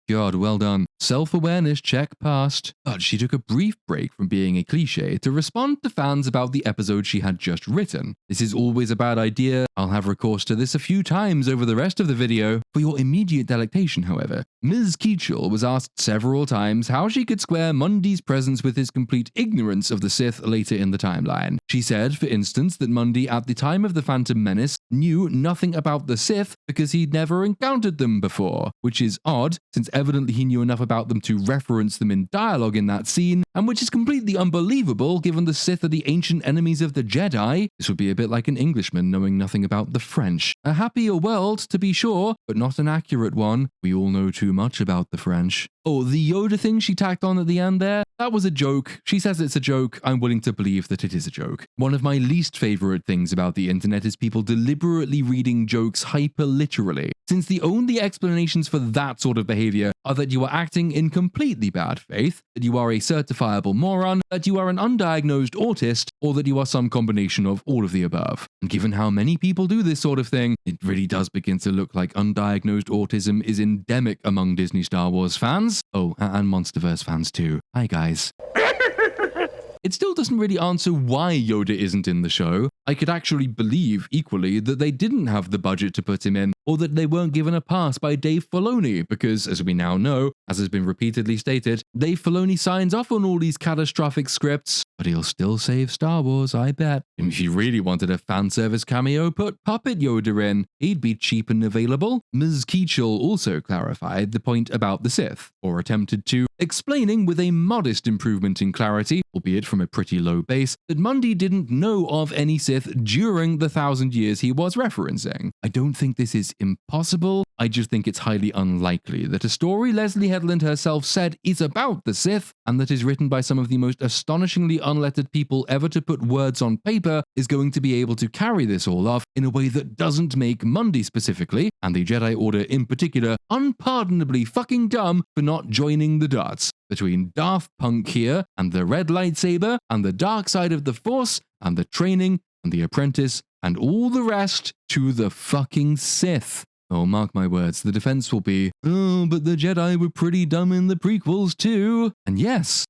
God, well done. Self-awareness check passed. But she took a brief break from being a cliche to respond to fans about the episode she had just written. This is always a bad idea. I'll have recourse to this a few times over the rest of the video. For your immediate delectation, however, Ms. Keachel was asked several times how she could square Mundi's presence with his complete ignorance of the Sith later in the timeline. She said, for instance, that Mundi at the time of The Phantom Menace knew nothing about the Sith because he'd never encountered them before, which is odd, since evidently he knew enough about them to reference them in dialogue in that scene, and which is completely unbelievable given the Sith are the ancient enemies of the Jedi. This would be a bit like an Englishman knowing nothing about the French. A happier world, to be sure, but not an accurate one. We all know too much about the French. Oh, the Yoda thing she tacked on at the end there? That was a joke. She says it's a joke. I'm willing to believe that it is a joke. One of my least favorite things about the internet is people deliberately reading jokes hyper-literally, since the only explanations for that sort of behavior are that you are acting in completely bad faith, that you are a certifiable moron, that you are an undiagnosed autist, or that you are some combination of all of the above. And given how many people do this sort of thing, it really does begin to look like undiagnosed autism is endemic among Disney Star Wars fans. Oh, and Monsterverse fans too. Hi guys. It still doesn't really answer why Yoda isn't in the show. I could actually believe, equally, that they didn't have the budget to put him in, or that they weren't given a pass by Dave Filoni, because, as we now know, as has been repeatedly stated, Dave Filoni signs off on all these catastrophic scripts, but he'll still save Star Wars, I bet. If you really wanted a fan service cameo, put Puppet Yoda in. He'd be cheap and available. Ms. Keachel also clarified the point about the Sith, or attempted to, explaining with a modest improvement in clarity, albeit from a pretty low base, that Mundi didn't know of any Sith during the 1,000 years he was referencing. I don't think this is impossible. I just think it's highly unlikely that a story Leslie Headland herself said is about the Sith, and that is written by some of the most astonishingly unlettered people ever to put words on paper, is going to be able to carry this all off in a way that doesn't make Mundi specifically, and the Jedi Order in particular, unpardonably fucking dumb for not joining the dots between Darth Punk here, and the red lightsaber, and the dark side of the Force, and the training, and the apprentice, and all the rest to the fucking Sith. Oh, mark my words, the defense will be, oh, but the Jedi were pretty dumb in the prequels too. And yes,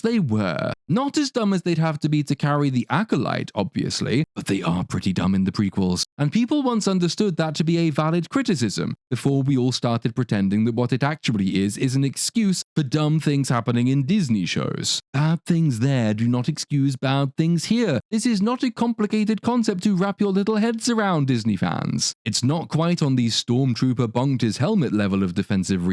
they were. Not as dumb as they'd have to be to carry the Acolyte, obviously, but they are pretty dumb in the prequels. And people once understood that to be a valid criticism, before we all started pretending that what it actually is an excuse for dumb things happening in Disney shows. Bad things there do not excuse bad things here. This is not a complicated concept to wrap your little heads around, Disney fans. It's not quite on the Stormtrooper bonked his helmet level of defensive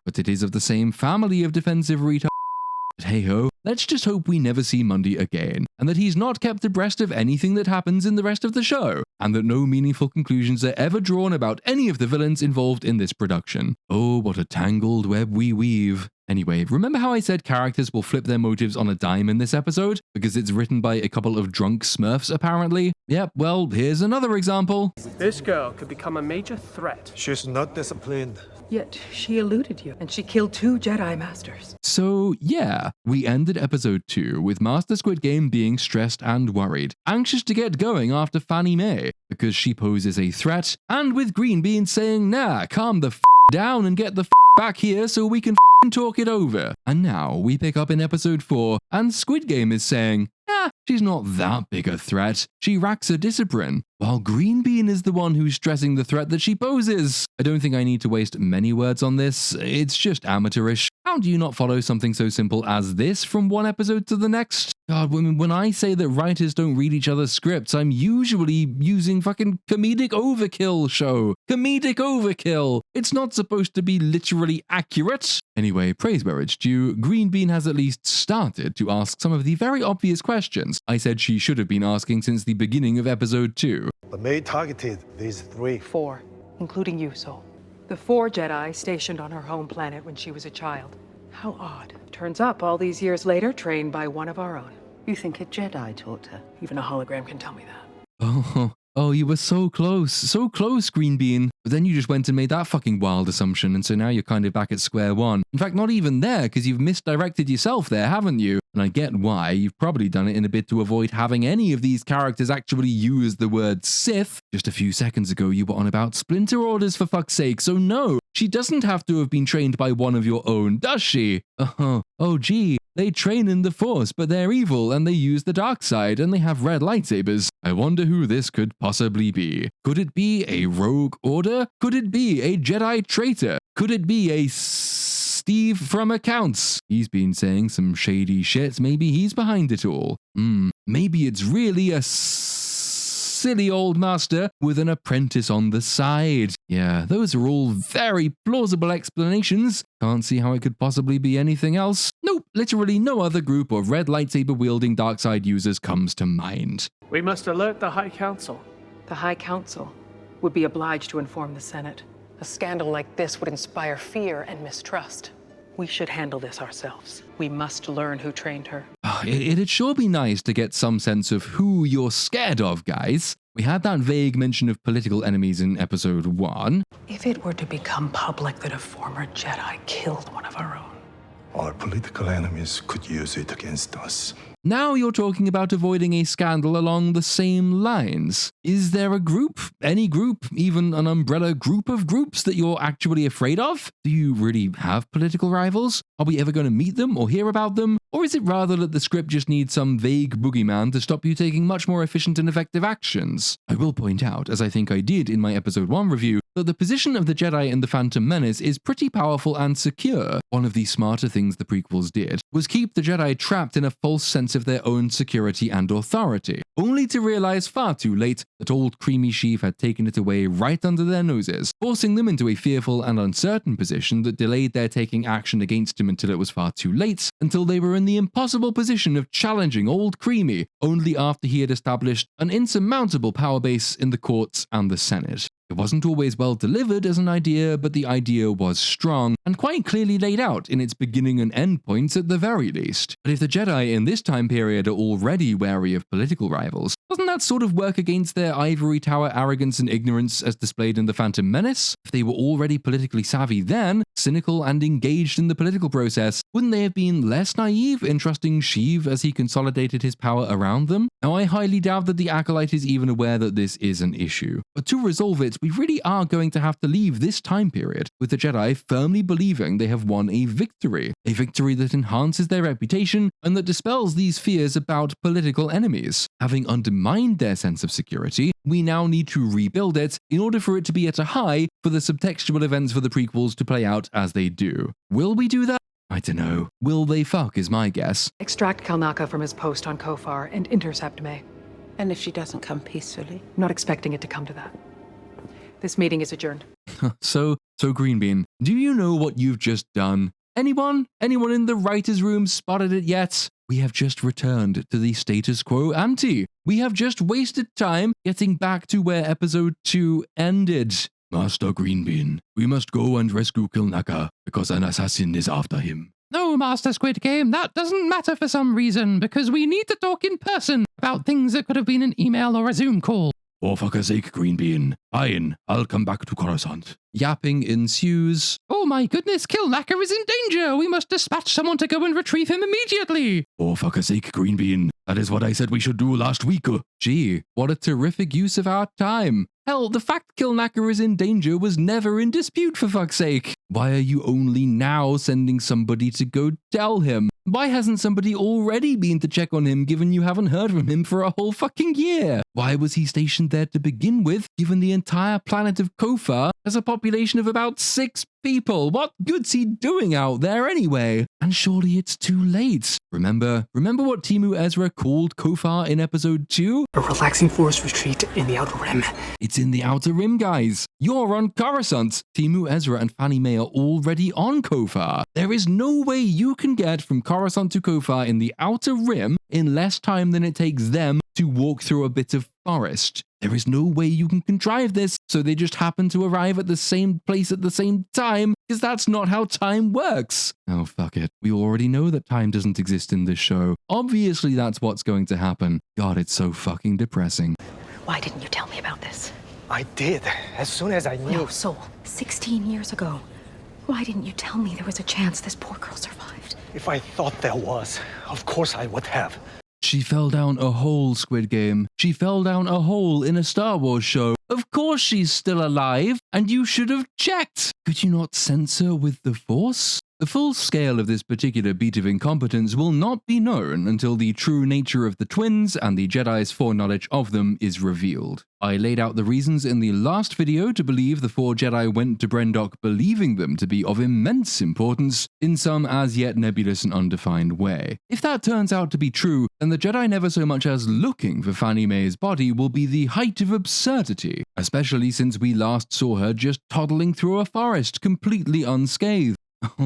but it is of the same family of defensive But hey ho, let's just hope we never see Mundi again, and that he's not kept abreast of anything that happens in the rest of the show, and that no meaningful conclusions are ever drawn about any of the villains involved in this production. Oh, what a tangled web we weave. Anyway, remember how I said characters will flip their motives on a dime in this episode? Because it's written by a couple of drunk smurfs, apparently? Yep, well, here's another example. This girl could become a major threat. She's not disciplined. Yet she eluded you, and she killed 2 Jedi Masters. So, yeah, we ended episode 2 with Master Squid Game being stressed and worried, anxious to get going after Fanny May, because she poses a threat, and with Green Bean saying, nah, calm the down and get the back here so we can talk it over. And now we pick up in episode 4, and Squid Game is saying, she's not that big a threat. She racks her discipline, while Green Bean is the one who's stressing the threat that she poses. I don't think I need to waste many words on this. It's just amateurish. How do you not follow something so simple as this from one episode to the next? God, when I say that writers don't read each other's scripts, I'm usually using fucking comedic overkill show. Comedic overkill. It's not supposed to be literally accurate. Anyway, praise where it's due, Green Bean has at least started to ask some of the very obvious questions I said she should have been asking since the beginning of episode 2. The May targeted these 3. 4, including you, Sol. The 4 Jedi stationed on her home planet when she was a child. How odd. Turns up all these years later, trained by one of our own. You think a Jedi taught her? Even a hologram can tell me that. Oh, you were so close, Green Bean. But then you just went and made that fucking wild assumption, and so now you're kind of back at square one. In fact, not even there, because you've misdirected yourself there, haven't you? And I get why. You've probably done it in a bid to avoid having any of these characters actually use the word Sith. Just a few seconds ago, you were on about splinter orders, for fuck's sake, so no, she doesn't have to have been trained by one of your own, does she? Oh gee. They train in the Force, but they're evil, and they use the dark side, and they have red lightsabers. I wonder who this could possibly be. Could it be a rogue order? Could it be a Jedi traitor? Could it be a Steve from accounts? He's been saying some shady shit. Maybe he's behind it all. Maybe it's really a silly old master with an apprentice on the side. Yeah, those are all very plausible explanations. Can't see how it could possibly be anything else. Nope, literally no other group of red lightsaber wielding dark side users comes to mind. We must alert the High Council. The High Council would be obliged to inform the Senate. A scandal like this would inspire fear and mistrust. We should handle this ourselves. We must learn who trained her. It'd sure be nice to get some sense of who you're scared of, guys. We had that vague mention of political enemies in episode 1. If it were to become public that a former Jedi killed one of our own, Our political enemies could use it against us. Now you're talking about avoiding a scandal along the same lines. Is there a group, any group, even an umbrella group of groups that you're actually afraid of? Do you really have political rivals? Are we ever going to meet them or hear about them? Or is it rather that the script just needs some vague boogeyman to stop you taking much more efficient and effective actions? I will point out, as I think I did in my episode 1 review, that the position of the Jedi in The Phantom Menace is pretty powerful and secure. One of the smarter things the prequels did was keep the Jedi trapped in a false sense of their own security and authority, only to realize far too late that old Creamy Sheev had taken it away right under their noses, forcing them into a fearful and uncertain position that delayed their taking action against him until it was far too late, until they were in the impossible position of challenging old Creamy only after he had established an insurmountable power base in the courts and the Senate. It wasn't always well delivered as an idea, but the idea was strong and quite clearly laid out in its beginning and end points at the very least. But if the Jedi in this time period are already wary of political rivals, doesn't that sort of work against their ivory tower arrogance and ignorance as displayed in The Phantom Menace? If they were already politically savvy then, cynical and engaged in the political process, wouldn't they have been less naive in trusting Sheev as he consolidated his power around them? Now, I highly doubt that the Acolyte is even aware that this is an issue. But to resolve it, we really are going to have to leave this time period with the Jedi firmly believing they have won a victory that enhances their reputation and that dispels these fears about political enemies. Having undermined their sense of security, we now need to rebuild it in order for it to be at a high for the subtextual events for the prequels to play out as they do. Will we do that? I don't know. Will they fuck is my guess. Extract Kelnacca from his post on Kofar and intercept May. And if she doesn't come peacefully? I'm not expecting it to come to that. This meeting is adjourned. So Greenbean, do you know what you've just done? Anyone? Anyone in the writer's room spotted it yet? We have just returned to the status quo ante. We have just wasted time getting back to where episode 2 ended. Master Greenbean, we must go and rescue Kelnacca because an assassin is after him. No, Master Squid Game, that doesn't matter for some reason, because we need to talk in person about things that could have been an email or a Zoom call. For fuck's sake, Greenbean. Fine, I'll come back to Coruscant. Yapping ensues. Oh my goodness, Kelnacca is in danger! We must dispatch someone to go and retrieve him immediately! For fuck's sake, Greenbean. That is what I said we should do last week. Gee, what a terrific use of our time. Hell, the fact Kelnacca is in danger was never in dispute, for fuck's sake. Why are you only now sending somebody to go tell him? Why hasn't somebody already been to check on him given you haven't heard from him for a whole fucking year? Why was he stationed there to begin with, given the entire planet of Kofar has a population of about 6 people? What good's he doing out there anyway? And surely it's too late. Remember what Timu Ezra called Kofar in episode 2? A relaxing forest retreat in the Outer Rim. It's in the Outer Rim, guys. You're on Coruscant. Timu Ezra and Fanny May are already on Kofar. There is no way you can get from Coruscant to Kofar in the Outer Rim in less time than it takes them to walk through a bit of forest. There is no way you can contrive this, so they just happen to arrive at the same place at the same time, because that's not how time works. Oh, fuck it. We already know that time doesn't exist in this show. Obviously, that's what's going to happen. God, it's so fucking depressing. Why didn't you tell me about this? I did, as soon as I knew. No, Soul. 16 years ago. Why didn't you tell me there was a chance this poor girl survived? If I thought there was, of course I would have. She fell down a hole, Squid Game. She fell down a hole in a Star Wars show. Of course she's still alive, and you should have checked. Could you not sense her with the Force? The full scale of this particular beat of incompetence will not be known until the true nature of the twins and the Jedi's foreknowledge of them is revealed. I laid out the reasons in the last video to believe the 4 Jedi went to Brendok believing them to be of immense importance in some as yet nebulous and undefined way. If that turns out to be true, then the Jedi never so much as looking for Fanny May's body will be the height of absurdity, especially since we last saw her just toddling through a forest completely unscathed. Oh,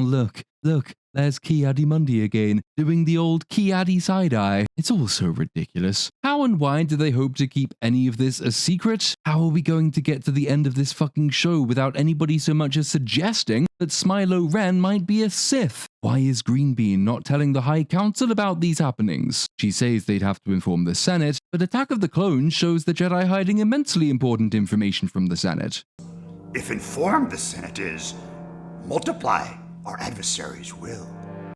look, there's Ki-Adi-Mundi again, doing the old Ki-Adi side-eye. It's all so ridiculous. How and why do they hope to keep any of this a secret? How are we going to get to the end of this fucking show without anybody so much as suggesting that Smilo Ren might be a Sith? Why is Greenbean not telling the High Council about these happenings? She says they'd have to inform the Senate, but Attack of the Clones shows the Jedi hiding immensely important information from the Senate. If informed the Senate is, multiply. Our adversaries will.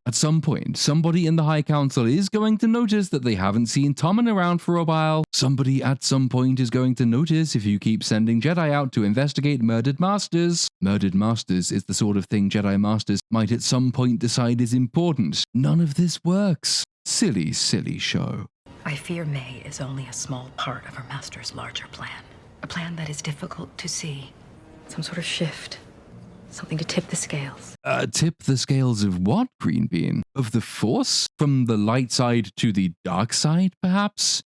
At some point, somebody in the High Council is going to notice that they haven't seen Tommen around for a while. Somebody at some point is going to notice if you keep sending Jedi out to investigate murdered masters. Murdered masters is the sort of thing Jedi masters might at some point decide is important. None of this works. Silly, silly show. I fear May is only a small part of her master's larger plan. A plan that is difficult to see. Some sort of shift. Something to tip the scales. Tip the scales of what, Greenbean? Of the Force? From the light side to the dark side, perhaps?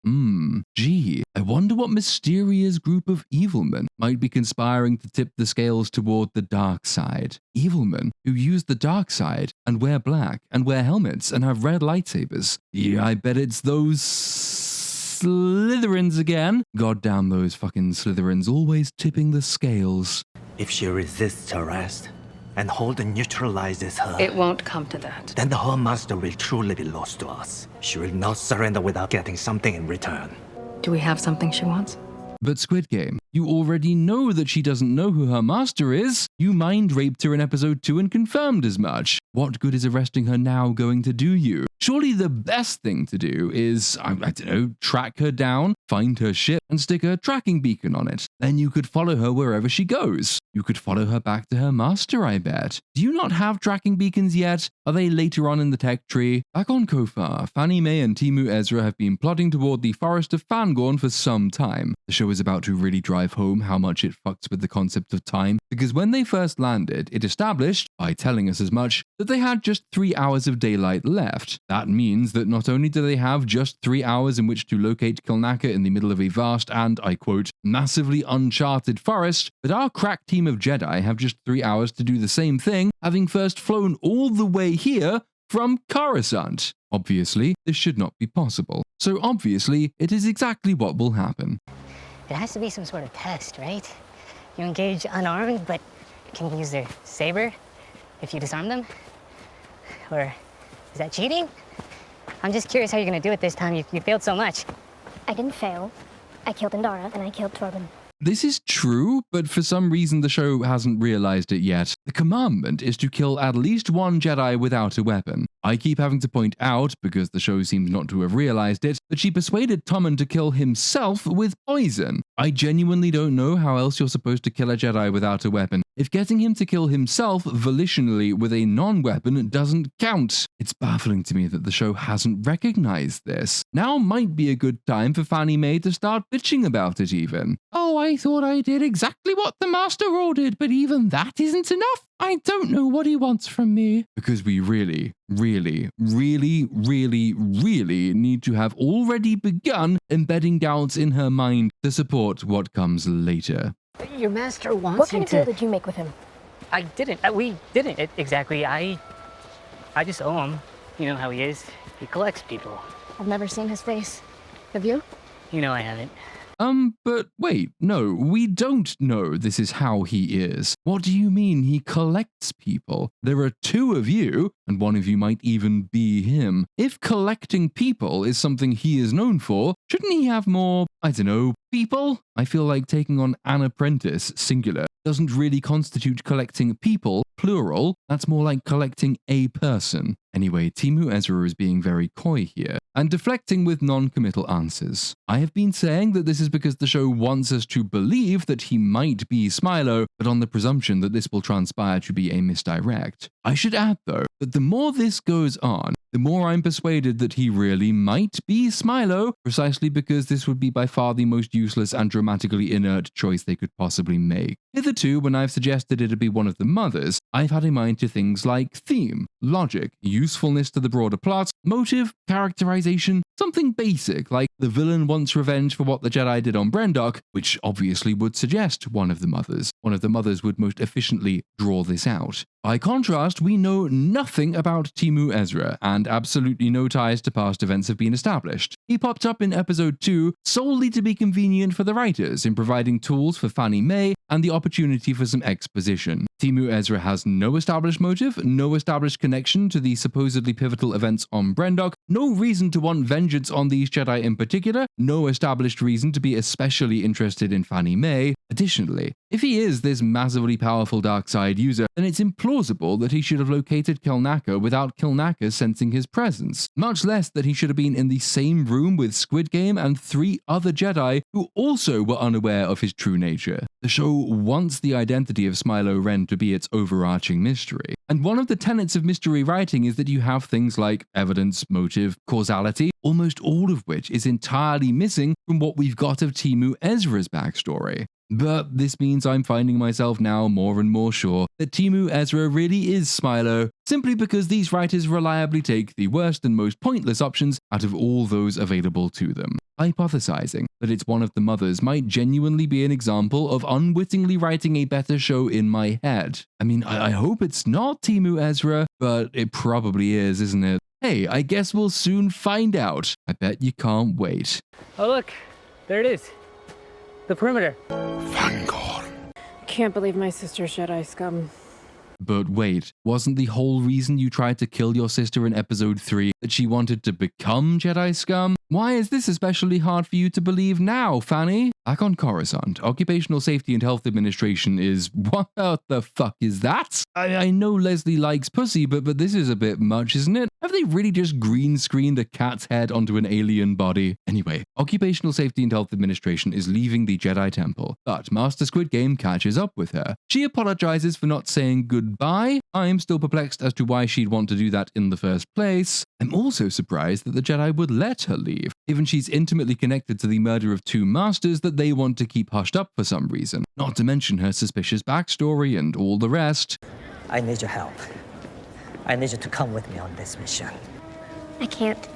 Gee, I wonder what mysterious group of evilmen might be conspiring to tip the scales toward the dark side. Evilmen who use the dark side and wear black and wear helmets and have red lightsabers. Yeah, I bet it's those Slytherins again. God damn those fucking Slytherins, always tipping the scales. If she resists arrest and Holden neutralizes her, It won't come to that. then the whole master will truly be lost to us. She will not surrender without getting something in return. Do we have something she wants? But Squid Game, you already know that she doesn't know who her master is. You mind raped her in episode 2 and confirmed as much. What good is arresting her now going to do you? Surely the best thing to do is, I don't know, track her down, find her ship, and stick a tracking beacon on it. Then you could follow her wherever she goes. You could follow her back to her master, I bet. Do you not have tracking beacons yet? Are they later on in the tech tree? Back on Kofar, Fanny May and Timu Ezra have been plodding toward the forest of Fangorn for some time. The show is about to really drive home how much it fucks with the concept of time, because when they first landed, it established, by telling us as much, that they had just 3 hours of daylight left. That means that not only do they have just 3 hours in which to locate Kelnacca in the middle of a vast and, I quote, massively uncharted forest, but our crack team of Jedi have just 3 hours to do the same thing, having first flown all the way here from Coruscant. Obviously, this should not be possible. So obviously, it is exactly what will happen. It has to be some sort of test, right? You engage unarmed, but can use their saber if you disarm them? Or is that cheating? I'm just curious how you're gonna do it this time. You failed so much. I didn't fail. I killed Indara and I killed Torben. This is true, but for some reason the show hasn't realized it yet. The commandment is to kill at least one Jedi without a weapon. I keep having to point out, because the show seems not to have realized it, that she persuaded Tommen to kill himself with poison. I genuinely don't know how else you're supposed to kill a Jedi without a weapon, if getting him to kill himself volitionally with a non-weapon doesn't count. It's baffling to me that the show hasn't recognized this. Now might be a good time for Fanny May to start bitching about it even. Oh, I thought I did exactly what the master ordered, but even that isn't enough. I don't know what he wants from me. Because we really need to have already begun embedding doubts in her mind to support what comes later. Your master wants What kind you of deal to... did you make with him? I didn't. We didn't exactly. I just owe him. You know how he is. He collects people. I've never seen his face. Have you? You know I haven't. But wait, no, we don't know this is how he is. What do you mean he collects people? There are 2 of you, and one of you might even be him. If collecting people is something he is known for, shouldn't he have more, I don't know, people? I feel like taking on an apprentice, singular, doesn't really constitute collecting people, plural. That's more like collecting a person. Anyway, Timu Ezra is being very coy here, and deflecting with non-committal answers. I have been saying that this is because the show wants us to believe that he might be Smilo, but on the presumption that this will transpire to be a misdirect. I should add, though, that the more this goes on, the more I'm persuaded that he really might be Smilo, precisely because this would be by far the most useless and dramatically inert choice they could possibly make. Hitherto, when I've suggested it'd be one of the mothers, I've had in mind to things like theme, logic, usefulness to the broader plot, motive, characterization, something basic like the villain wants revenge for what the Jedi did on Brendok, which obviously would suggest one of the mothers. One of the mothers would most efficiently draw this out. By contrast, we know nothing about Timu Ezra, and absolutely no ties to past events have been established. He popped up in episode 2 solely to be convenient for the writers in providing tools for Fanny May and the opportunity for some exposition. Timu Ezra has no established motive, no established connection to the supposedly pivotal events on Brendok, no reason to want vengeance on these Jedi in particular, no established reason to be especially interested in Fanny May. Additionally, if he is this massively powerful dark side user, then it's implausible that he should have located Kelnacca without Kelnacca sensing his presence, much less that he should have been in the same room with Squid Game and 3 other Jedi who also were unaware of his true nature. The show wants the identity of Smilo Ren to be its overarching mystery, and one of the tenets of mystery writing is that you have things like evidence, motive, causality, almost all of which is entirely missing from what we've got of Timu Ezra's backstory. But this means I'm finding myself now more and more sure that Timu Ezra really is Smilo, simply because these writers reliably take the worst and most pointless options out of all those available to them. Hypothesizing that it's one of the mothers might genuinely be an example of unwittingly writing a better show in my head. I mean, I hope it's not Timu Ezra, but it probably is, isn't it? Hey, I guess we'll soon find out. I bet you can't wait. Oh, look. There it is. The perimeter. Can't believe my sister's Jedi scum. But wait, wasn't the whole reason you tried to kill your sister in episode 3 that she wanted to become Jedi scum? Why is this especially hard for you to believe now, Fanny? Back on Coruscant, Occupational Safety and Health Administration is... What the fuck is that? I know Leslie likes pussy, but this is a bit much, isn't it? Have they really just green screened a cat's head onto an alien body? Anyway, Occupational Safety and Health Administration is leaving the Jedi Temple, but Master Squid Game catches up with her. She apologizes for not saying goodbye. I'm still perplexed as to why she'd want to do that in the first place. I'm also surprised that the Jedi would let her leave, given she's intimately connected to the murder of 2 masters that they want to keep hushed up for some reason, not to mention her suspicious backstory and all the rest. I need your help. I need you to come with me on this mission. I can't.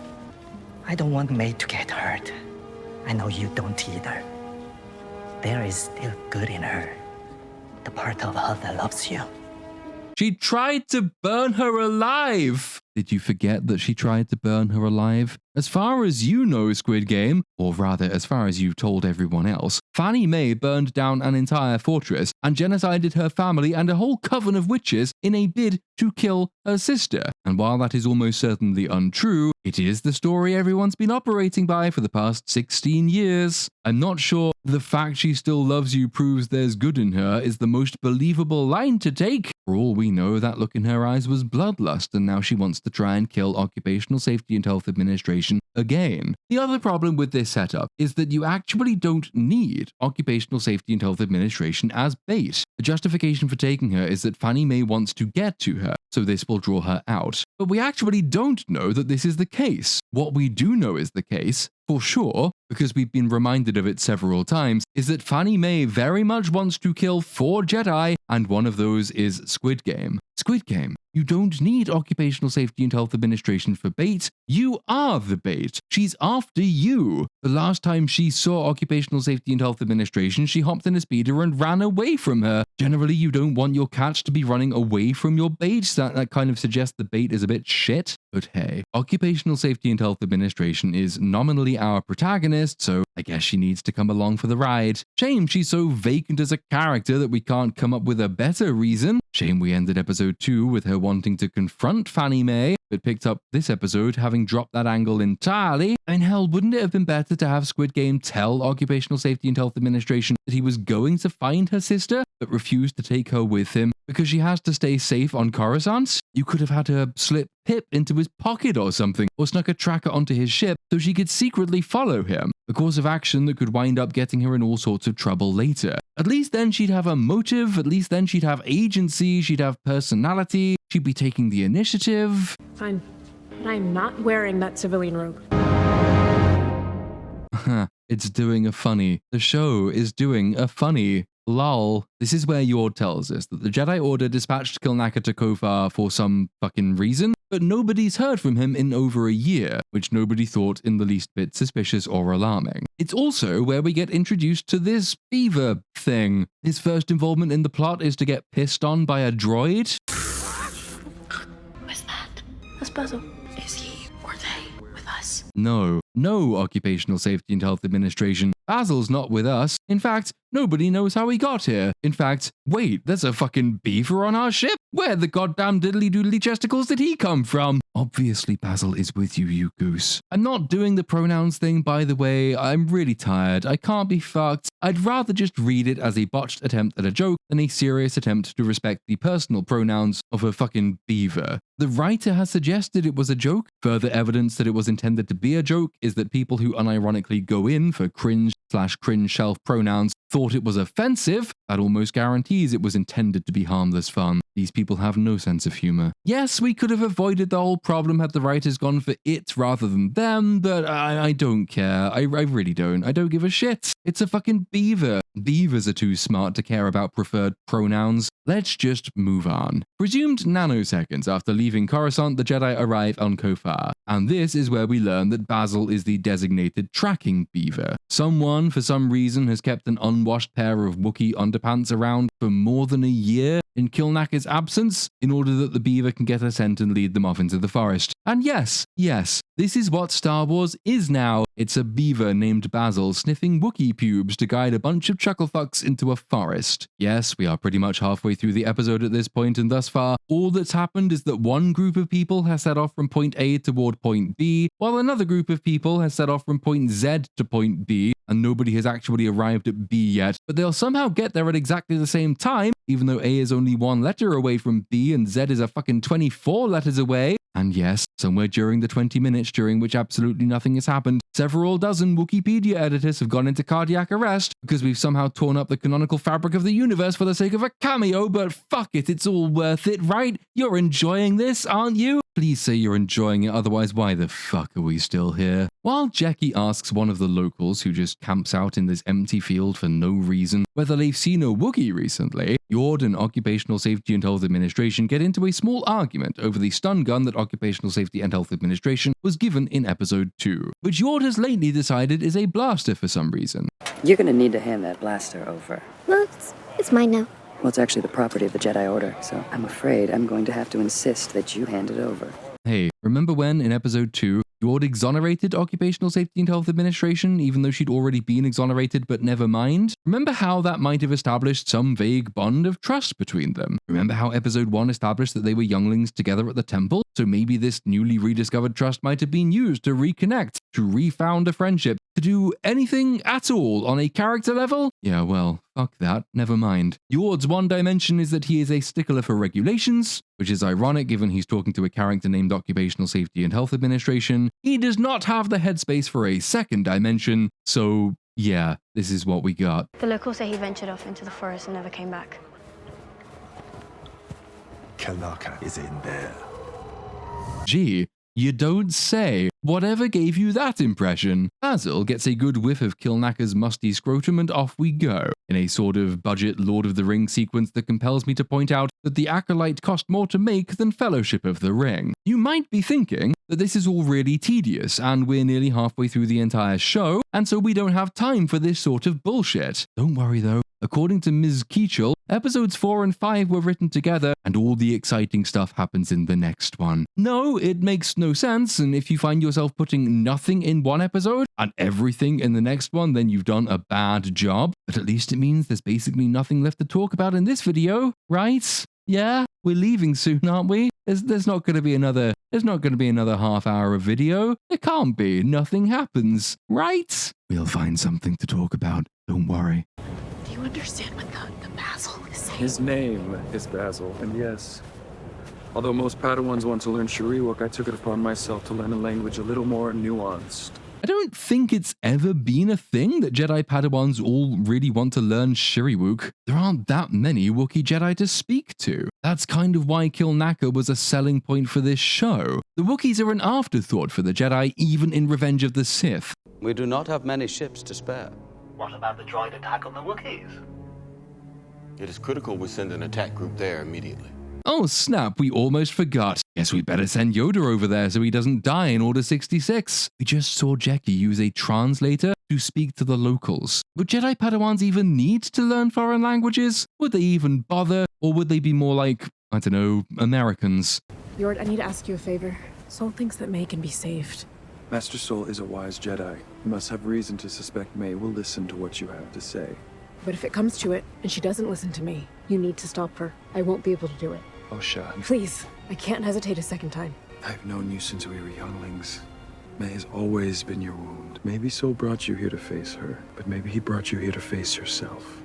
I don't want May to get hurt. I know you don't either. There is still good in her. The part of her that loves you. She tried to burn her alive! Did you forget that she tried to burn her alive? As far as you know, Squid Game, or rather as far as you've told everyone else, Fanny May burned down an entire fortress and genocided her family and a whole coven of witches in a bid to kill her sister. And while that is almost certainly untrue, it is the story everyone's been operating by for the past 16 years. I'm not sure the fact she still loves you proves there's good in her is the most believable line to take. For all we know, that look in her eyes was bloodlust, and now she wants to try and kill Occupational Safety and Health Administration again. The other problem with this setup is that you actually don't need Occupational Safety and Health Administration as bait. The justification for taking her is that Fanny May wants to get to her, so this will draw her out. But we actually don't know that this is the case. What we do know is the case, for sure, because we've been reminded of it several times, is that Fanny May very much wants to kill 4 Jedi, and one of those is Squid Game. Squid Game, you don't need Occupational Safety and Health Administration for bait. You are the bait. She's after you. The last time she saw Occupational Safety and Health Administration, she hopped in a speeder and ran away from her. Generally, you don't want your catch to be running away from your bait. That kind of suggests the bait is a bit shit. But hey, Occupational Safety and Health Administration is nominally our protagonist, so I guess she needs to come along for the ride. Shame she's so vacant as a character that we can't come up with a better reason. Shame we ended episode 2 with her wanting to confront Fanny May, but picked up this episode having dropped that angle entirely. I mean, hell, wouldn't it have been better to have Squid Game tell Occupational Safety and Health Administration that he was going to find her sister, but refused to take her with him because she has to stay safe on Coruscant? You could have had her slip Pip into his pocket or something, or snuck a tracker onto his ship so she could secretly follow him, a course of action that could wind up getting her in all sorts of trouble later. At least then she'd have a motive, at least then she'd have agency, she'd have personality, she'd be taking the initiative. Fine, but I'm not wearing that civilian robe. It's doing a funny. The show is doing a funny. Lol. This is where Yord tells us that the Jedi Order dispatched Kelnacca to Kofar for some fucking reason, but nobody's heard from him in over a year, which nobody thought in the least bit suspicious or alarming. It's also where we get introduced to this beaver thing. His first involvement in the plot is to get pissed on by a droid. What's that? That's Basil. Is he or they with us? No, Occupational Safety and Health Administration. Basil's not with us. In fact, nobody knows how he got here. In fact, wait, there's a fucking beaver on our ship? Where the goddamn diddly-doodly chesticles did he come from? Obviously Basil is with you, you goose. I'm not doing the pronouns thing, by the way. I'm really tired. I can't be fucked. I'd rather just read it as a botched attempt at a joke than a serious attempt to respect the personal pronouns of a fucking beaver. The writer has suggested it was a joke. Further evidence that it was intended to be a joke is that people who unironically go in for cringe/cringe shelf pronouns thought it was offensive. That almost guarantees it was intended to be harmless fun. These people have no sense of humor. Yes, we could have avoided the whole problem had the writers gone for it rather than them, but I don't care. I really don't. I don't give a shit. It's a fucking beaver. Beavers are too smart to care about preferred pronouns. Let's just move on. Presumed nanoseconds after leaving Coruscant, the Jedi arrive on Kofar, and this is where we learn that Basil is the designated tracking beaver. Someone, for some reason, has kept an unwashed pair of Wookiee underpants around for more than a year. in Kelnacca's absence in order that the beaver can get her scent and lead them off into the forest. And yes, this is what Star Wars is now. It's a beaver named Basil sniffing Wookiee pubes to guide a bunch of chucklefucks into a forest. Yes, we are pretty much halfway through the episode at this point, and thus far, all that's happened is that one group of people has set off from point A toward point B, while another group of people has set off from point Z to point B, and nobody has actually arrived at B yet, but they'll somehow get there at exactly the same time, even though A is only one letter away from B and Z is a fucking 24 letters away. And yes, somewhere during the 20 minutes during which absolutely nothing has happened, several dozen Wikipedia editors have gone into cardiac arrest because we've somehow torn up the canonical fabric of the universe for the sake of a cameo, but fuck it, it's all worth it, right? You're enjoying this, aren't you? Please say you're enjoying it, otherwise why the fuck are we still here? While Jackie asks one of the locals who just camps out in this empty field for no reason whether they've seen a Wookiee recently, Yord and Occupational Safety and Health Administration get into a small argument over the stun gun that Occupational Safety and Health Administration was given in episode 2, which Yord has lately decided is a blaster for some reason. You're gonna need to hand that blaster over. Well, it's mine now. Well, it's actually the property of the Jedi Order, so I'm afraid I'm going to have to insist that you hand it over. Hey, remember when, in episode 2, Yord exonerated Occupational Safety and Health Administration, even though she'd already been exonerated, but never mind? Remember how that might have established some vague bond of trust between them? Remember how episode 1 established that they were younglings together at the temple? So maybe this newly rediscovered trust might have been used to reconnect, to refound a friendship, to do anything at all on a character level? Yeah, well, fuck that, never mind. Yord's one dimension is that he is a stickler for regulations, which is ironic given he's talking to a character named Occupational Safety and Health Administration. He does not have the headspace for a second dimension, so yeah, this is what we got. The locals say he ventured off into the forest and never came back. Kelnacca is in there. Gee, you don't say. Whatever gave you that impression? Basil gets a good whiff of Kelnacca's musty scrotum and off we go, in a sort of budget Lord of the Rings sequence that compels me to point out that the Acolyte cost more to make than Fellowship of the Ring. You might be thinking that this is all really tedious and we're nearly halfway through the entire show, and so we don't have time for this sort of bullshit. Don't worry though. According to Ms. Keachel, episodes 4 and 5 were written together, and all the exciting stuff happens in the next one. No, it makes no sense, and if you find yourself putting nothing in one episode and everything in the next one, then you've done a bad job. But at least it means there's basically nothing left to talk about in this video, right? Yeah, we're leaving soon, aren't we? There's not going to be another half hour of video. There can't be. Nothing happens, right? We'll find something to talk about. Don't worry. Do you understand what the Basil is saying? His name is Basil, and yes, although most Padawans want to learn Shiriwok, I took it upon myself to learn a language a little more nuanced. I don't think it's ever been a thing that Jedi Padawans all really want to learn Shiriwok. There aren't that many Wookiee Jedi to speak to. That's kind of why Kelnacca was a selling point for this show. The Wookiees are an afterthought for the Jedi, even in Revenge of the Sith. We do not have many ships to spare. What about the droid attack on the Wookiees? It is critical we send an attack group there immediately. Oh snap, we almost forgot. Guess we better send Yoda over there so he doesn't die in Order 66. We just saw Jackie use a translator to speak to the locals. Would Jedi Padawans even need to learn foreign languages? Would they even bother? Or would they be more like, I don't know, Americans? Yord, I need to ask you a favor. Soul thinks that May can be saved. Master Soul is a wise Jedi. You must have reason to suspect May will listen to what you have to say. But if it comes to it, and she doesn't listen to me, you need to stop her. I won't be able to do it. Oh, Shad. Please, I can't hesitate a second time. I've known you since we were younglings. May has always been your wound. Maybe Soul brought you here to face her, but maybe he brought you here to face yourself.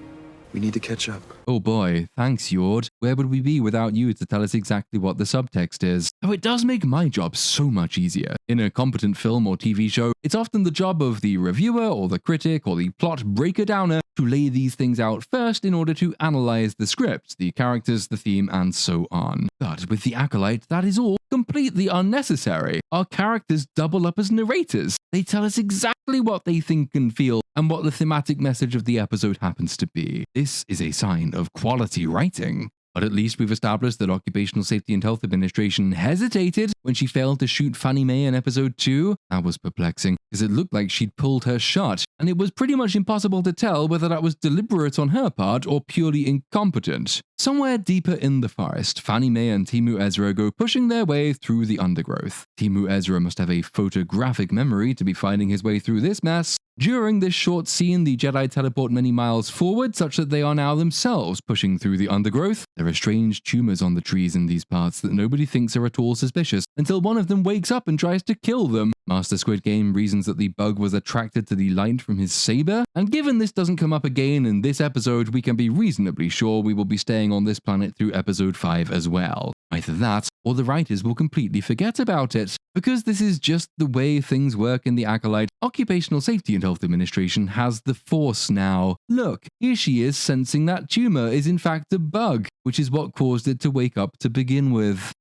We need to catch up. Oh boy, thanks Yord. Where would we be without you to tell us exactly what the subtext is? Oh, it does make my job so much easier. In a competent film or TV show, it's often the job of the reviewer or the critic or the plot breaker-downer to lay these things out first in order to analyze the script, the characters, the theme, and so on. But with the Acolyte, that is all completely unnecessary. Our characters double up as narrators. They tell us exactly what they think and feel, and what the thematic message of the episode happens to be. This is a sign of quality writing. But at least we've established that Occupational Safety and Health Administration hesitated when she failed to shoot Fanny May in episode 2. That was perplexing, because it looked like she'd pulled her shot, and it was pretty much impossible to tell whether that was deliberate on her part or purely incompetent. Somewhere deeper in the forest, Fanny May and Timu Ezra go pushing their way through the undergrowth. Timu Ezra must have a photographic memory to be finding his way through this mess. During this short scene, the Jedi teleport many miles forward such that they are now themselves pushing through the undergrowth. There are strange tumors on the trees in these parts that nobody thinks are at all suspicious until one of them wakes up and tries to kill them. Master Squid Game reasons that the bug was attracted to the light from his saber, and given this doesn't come up again in this episode, we can be reasonably sure we will be staying on this planet through episode 5 as well. Either that, or the writers will completely forget about it. Because this is just the way things work in the Acolyte, Occupational Safety and Health Administration has the Force now. Look, here she is sensing that tumor is in fact a bug, which is what caused it to wake up to begin with.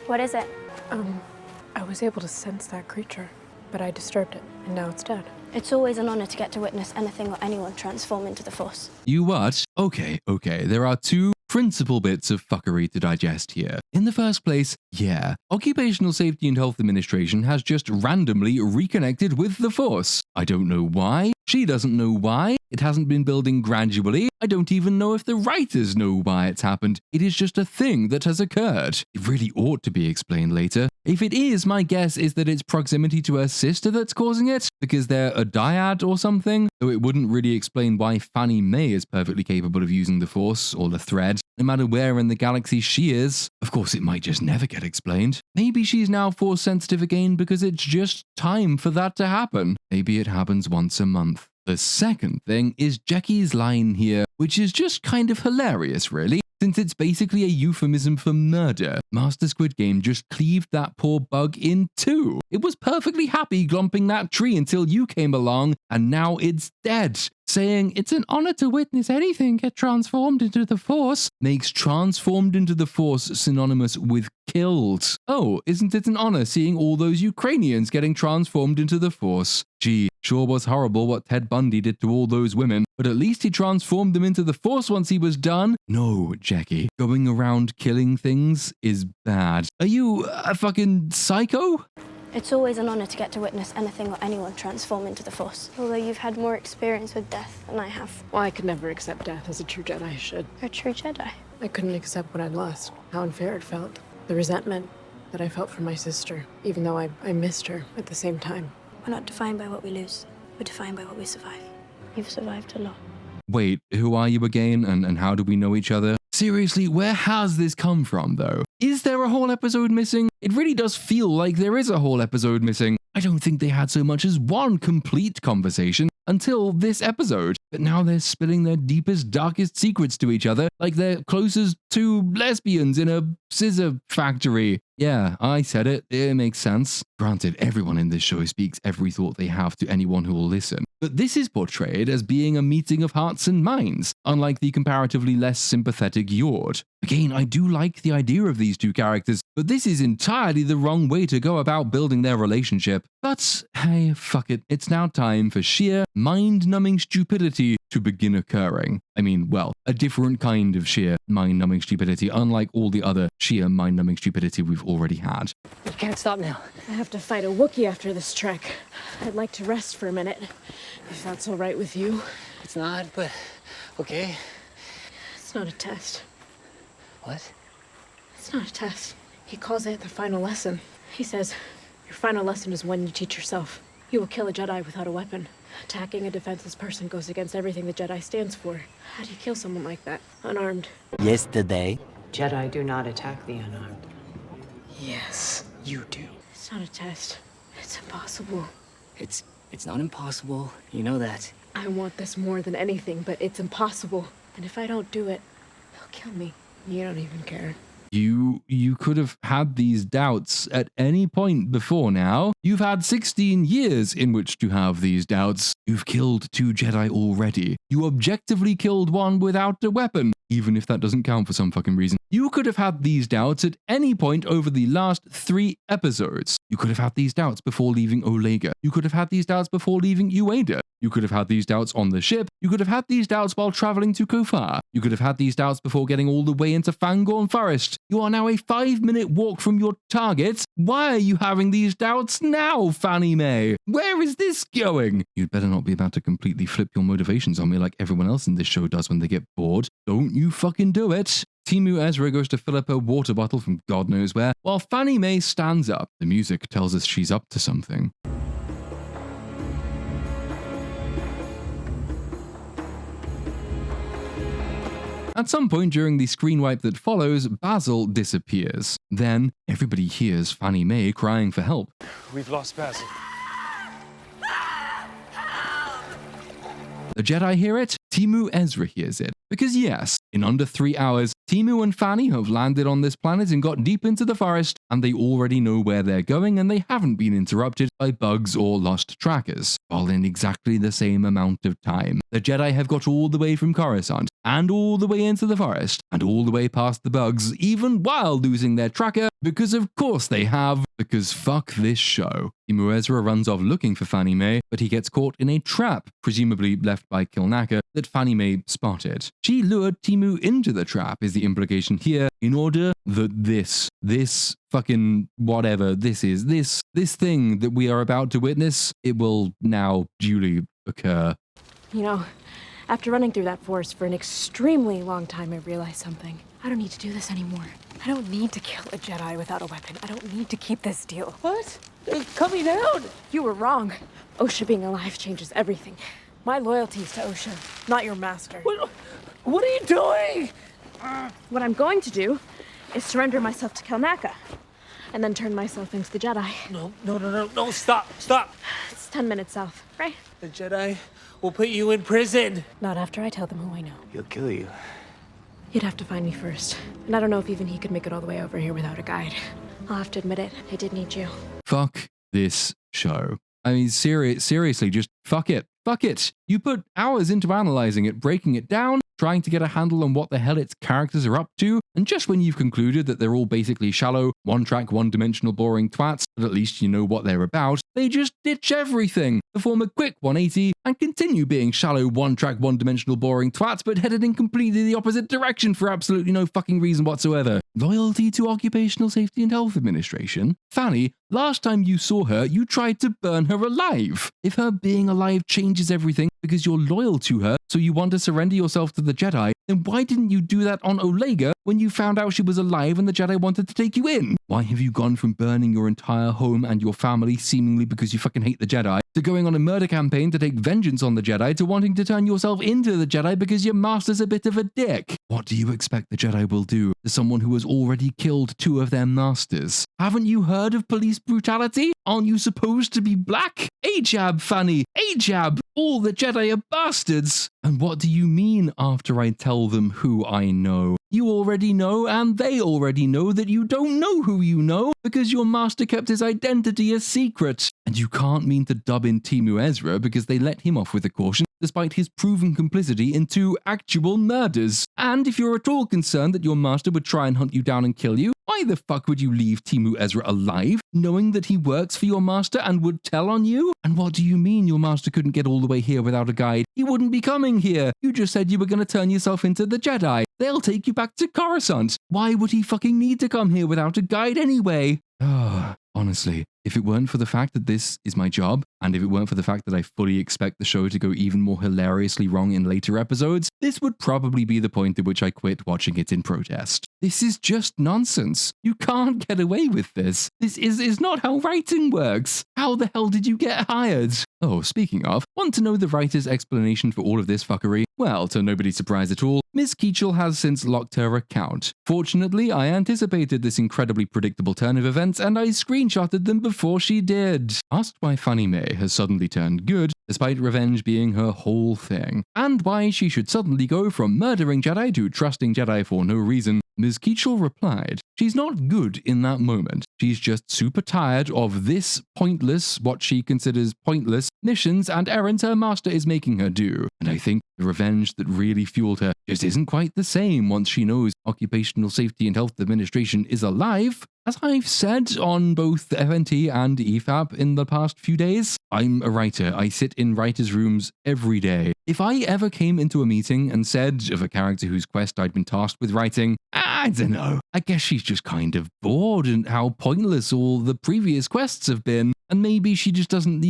What is it? I was able to sense that creature, but I disturbed it, and now it's dead. It's always an honor to get to witness anything or anyone transform into the Force. You what? Okay, there are two principal bits of fuckery to digest here. In the first place, yeah, Occupational Safety and Health Administration has just randomly reconnected with the Force. I don't know why. She doesn't know why. It hasn't been building gradually. I don't even know if the writers know why it's happened. It is just a thing that has occurred. It really ought to be explained later. If it is, my guess is that it's proximity to her sister that's causing it, because they're a dyad or something, though it wouldn't really explain why Fanny May is perfectly capable of using the Force or the thread, no matter where in the galaxy she is. Of course, it might just never get explained. Maybe she's now Force sensitive again because it's just time for that to happen. Maybe it happens once a month. The second thing is Jackie's line here, which is just kind of hilarious, really, since it's basically a euphemism for murder. Master Squid Game just cleaved that poor bug in two. It was perfectly happy glomping that tree until you came along, and now it's dead. Saying it's an honor to witness anything get transformed into the Force makes transformed into the Force synonymous with killed. Oh, isn't it an honor seeing all those Ukrainians getting transformed into the Force? Gee, sure was horrible what Ted Bundy did to all those women, but at least he transformed them into the Force once he was done. No, Jackie, going around killing things is bad. Are you a fucking psycho? It's always an honor to get to witness anything or anyone transform into the Force. Although you've had more experience with death than I have. Well, I could never accept death as a true Jedi should. A true Jedi? I couldn't accept what I'd lost, how unfair it felt. The resentment that I felt for my sister, even though I missed her at the same time. We're not defined by what we lose. We're defined by what we survive. You've survived a lot. Wait, who are you again, and how do we know each other? Seriously, where has this come from, though? Is there a whole episode missing? It really does feel like there is a whole episode missing. I don't think they had so much as one complete conversation until this episode, but now they're spilling their deepest, darkest secrets to each other like they're closest to lesbians in a scissor factory. Yeah, I said it. It makes sense. Granted, everyone in this show speaks every thought they have to anyone who will listen. But this is portrayed as being a meeting of hearts and minds, unlike the comparatively less sympathetic Yord. Again, I do like the idea of these two characters, but this is entirely the wrong way to go about building their relationship. But hey, fuck it. It's now time for sheer mind-numbing stupidity to begin occurring. I mean, well, a different kind of sheer mind-numbing stupidity, unlike all the other sheer mind-numbing stupidity we've already had. You can't stop now. I have to fight a Wookiee after this trek. I'd like to rest for a minute, if that's all right with you. It's not, but okay. It's not a test. What? It's not a test. He calls it the final lesson. He says, your final lesson is when you teach yourself. You will kill a Jedi without a weapon. Attacking a defenseless person goes against everything the Jedi stands for. How do you kill someone like that, unarmed? Yesterday. Jedi do not attack the unarmed. Yes, you do. It's not a test. It's impossible. It's not impossible. You know that. I want this more than anything, but it's impossible. And if I don't do it, they'll kill me. You don't even care. You could have had these doubts at any point before now. You've had 16 years in which to have these doubts. You've killed 2 Jedi already. You objectively killed one without a weapon. even if that doesn't count for some fucking reason. You could have had these doubts at any point over the last 3 episodes. You could have had these doubts before leaving Olega. You could have had these doubts before leaving Ueda. You could have had these doubts on the ship. You could have had these doubts while traveling to Kofar. You could have had these doubts before getting all the way into Fangorn Forest. You are now a 5-minute walk from your target. Why are you having these doubts now, Fanny May? Where is this going? You'd better not be about to completely flip your motivations on me like everyone else in this show does when they get bored. Don't you fucking do it. Timu Ezra goes to fill up her water bottle from God knows where, while Fanny May stands up. The music tells us she's up to something. At some point during the screen wipe that follows, Basil disappears. Then, everybody hears Fanny May crying for help. We've lost Basil. The Jedi hear it, Timu Ezra hears it. Because yes, in under 3 hours, Timu and Fanny have landed on this planet and got deep into the forest, and they already know where they're going and they haven't been interrupted by bugs or lost trackers, all in exactly the same amount of time. The Jedi have got all the way from Coruscant, and all the way into the forest, and all the way past the bugs, even while losing their tracker, because of course they have, because fuck this show. Timu Ezra runs off looking for Fanny May, but he gets caught in a trap, presumably left by Kelnacca, that Fanny May spotted. She lured Timu into the trap, is the implication here, in order that this fucking whatever this is, this thing that we are about to witness, it will now duly occur. You know, after running through that forest for an extremely long time, I realized something. I don't need to do this anymore. I don't need to kill a Jedi without a weapon. I don't need to keep this deal. What? Cut me down! You were wrong. Osha being alive changes everything. My loyalty is to Osha, not your master. What are you doing? What I'm going to do is surrender myself to Kelnacca, and then turn myself into the Jedi. No, stop. It's 10 minutes south, right? The Jedi will put you in prison. Not after I tell them who I know. He'll kill you. You'd have to find me first. And I don't know if even he could make it all the way over here without a guide. I'll have to admit it, I did need you. Fuck this show. I mean, seriously, just fuck it. Fuck it. You put hours into analyzing it, breaking it down, trying to get a handle on what the hell its characters are up to, and just when you've concluded that they're all basically shallow, one-track, one-dimensional boring twats, but at least you know what they're about, they just ditch everything, perform a quick 180, and continue being shallow, one-track, one-dimensional boring twats, but headed in completely the opposite direction for absolutely no fucking reason whatsoever. Loyalty to Occupational Safety and Health Administration? Fanny, last time you saw her, you tried to burn her alive. If her being alive changes everything because you're loyal to her, so you want to surrender yourself to the Jedi, then why didn't you do that on Olega when you found out she was alive and the Jedi wanted to take you in? Why have you gone from burning your entire home and your family seemingly because you fucking hate the Jedi, to going on a murder campaign to take vengeance on the Jedi, to wanting to turn yourself into the Jedi because your master's a bit of a dick? What do you expect the Jedi will do to someone who has already killed 2 of their masters? Haven't you heard of police brutality? Aren't you supposed to be black? Ajab, Fanny, Ajab! All the Jedi are bastards! And what do you mean after I tell them who I know? You already know, and they already know that you don't know who you know, because your master kept his identity a secret. And you can't mean to dub in Timu Ezra because they let him off with a caution, despite his proven complicity in 2 actual murders. And if you're at all concerned that your master would try and hunt you down and kill you, why the fuck would you leave Timu Ezra alive, knowing that he works for your master and would tell on you? And what do you mean your master couldn't get all the way here without a guide? He wouldn't be coming here. You just said you were going to turn yourself into the Jedi. They'll take you back to Coruscant. Why would he fucking need to come here without a guide anyway? Honestly, if it weren't for the fact that this is my job, and if it weren't for the fact that I fully expect the show to go even more hilariously wrong in later episodes, this would probably be the point at which I quit watching it in protest. This is just nonsense. You can't get away with this. This is not how writing works. How the hell did you get hired? Oh, speaking of, want to know the writer's explanation for all of this fuckery? Well, to nobody's surprise at all, Miss Keachel has since locked her account. Fortunately, I anticipated this incredibly predictable turn of events, and I screenshotted them before she did. Asked why Fanny May has suddenly turned good, despite revenge being her whole thing, and why she should suddenly go from murdering Jedi to trusting Jedi for no reason, Ms. Keachel replied, she's not good in that moment. She's just super tired of this pointless, what she considers pointless, missions and errands her master is making her do. And I think The revenge that really fueled her just isn't quite the same once she knows Occupational Safety and Health Administration is alive. As I've said on both FNT and EFAP in the past few days, I'm a writer. I sit in writers' rooms every day. If I ever came into a meeting and said of a character whose quest I'd been tasked with writing, I don't know, I guess she's just kind of bored and how pointless all the previous quests have been. And maybe she just doesn't,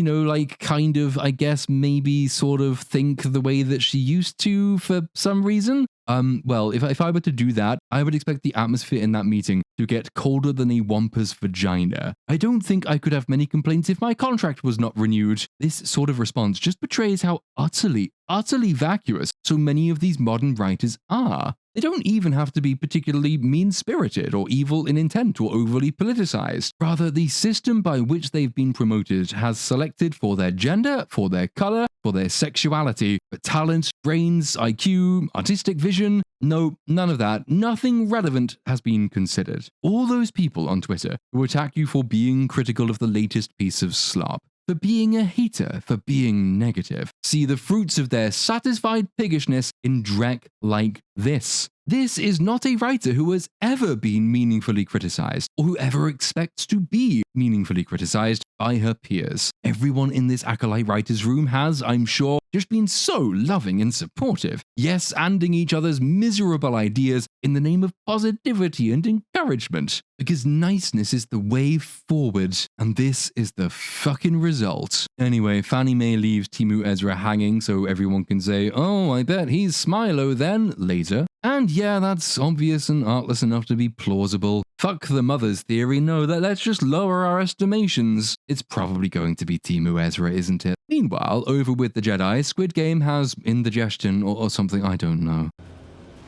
kind of, I guess, maybe sort of think the way that she used to for some reason. Well, if I were to do that, I would expect the atmosphere in that meeting to get colder than a wampa's vagina. I don't think I could have many complaints if my contract was not renewed. This sort of response just betrays how utterly vacuous so many of these modern writers are. They don't even have to be particularly mean-spirited or evil in intent or overly politicized. Rather, the system by which they've been promoted has selected for their gender, for their color, for their sexuality, for talent, brains, IQ, artistic vision. No, none of that. Nothing relevant has been considered. All those people on Twitter who attack you for being critical of the latest piece of slop, for being a hater, for being negative, see the fruits of their satisfied piggishness in dreck like this. This is not a writer who has ever been meaningfully criticized, or who ever expects to be meaningfully criticized by her peers. Everyone in this Acolyte writer's room has, I'm sure, just been so loving and supportive, yes-anding each other's miserable ideas in the name of positivity and encouragement. Because niceness is the way forward, and this is the fucking result. Anyway, Fanny May leaves Timu Ezra hanging so everyone can say, oh, I bet he's Smilo then, later. And yeah, that's obvious and artless enough to be plausible. Fuck the mother's theory, no, let's just lower our estimations. It's probably going to be Timu Ezra, isn't it? Meanwhile, over with the Jedi, Squid Game has indigestion or something, I don't know.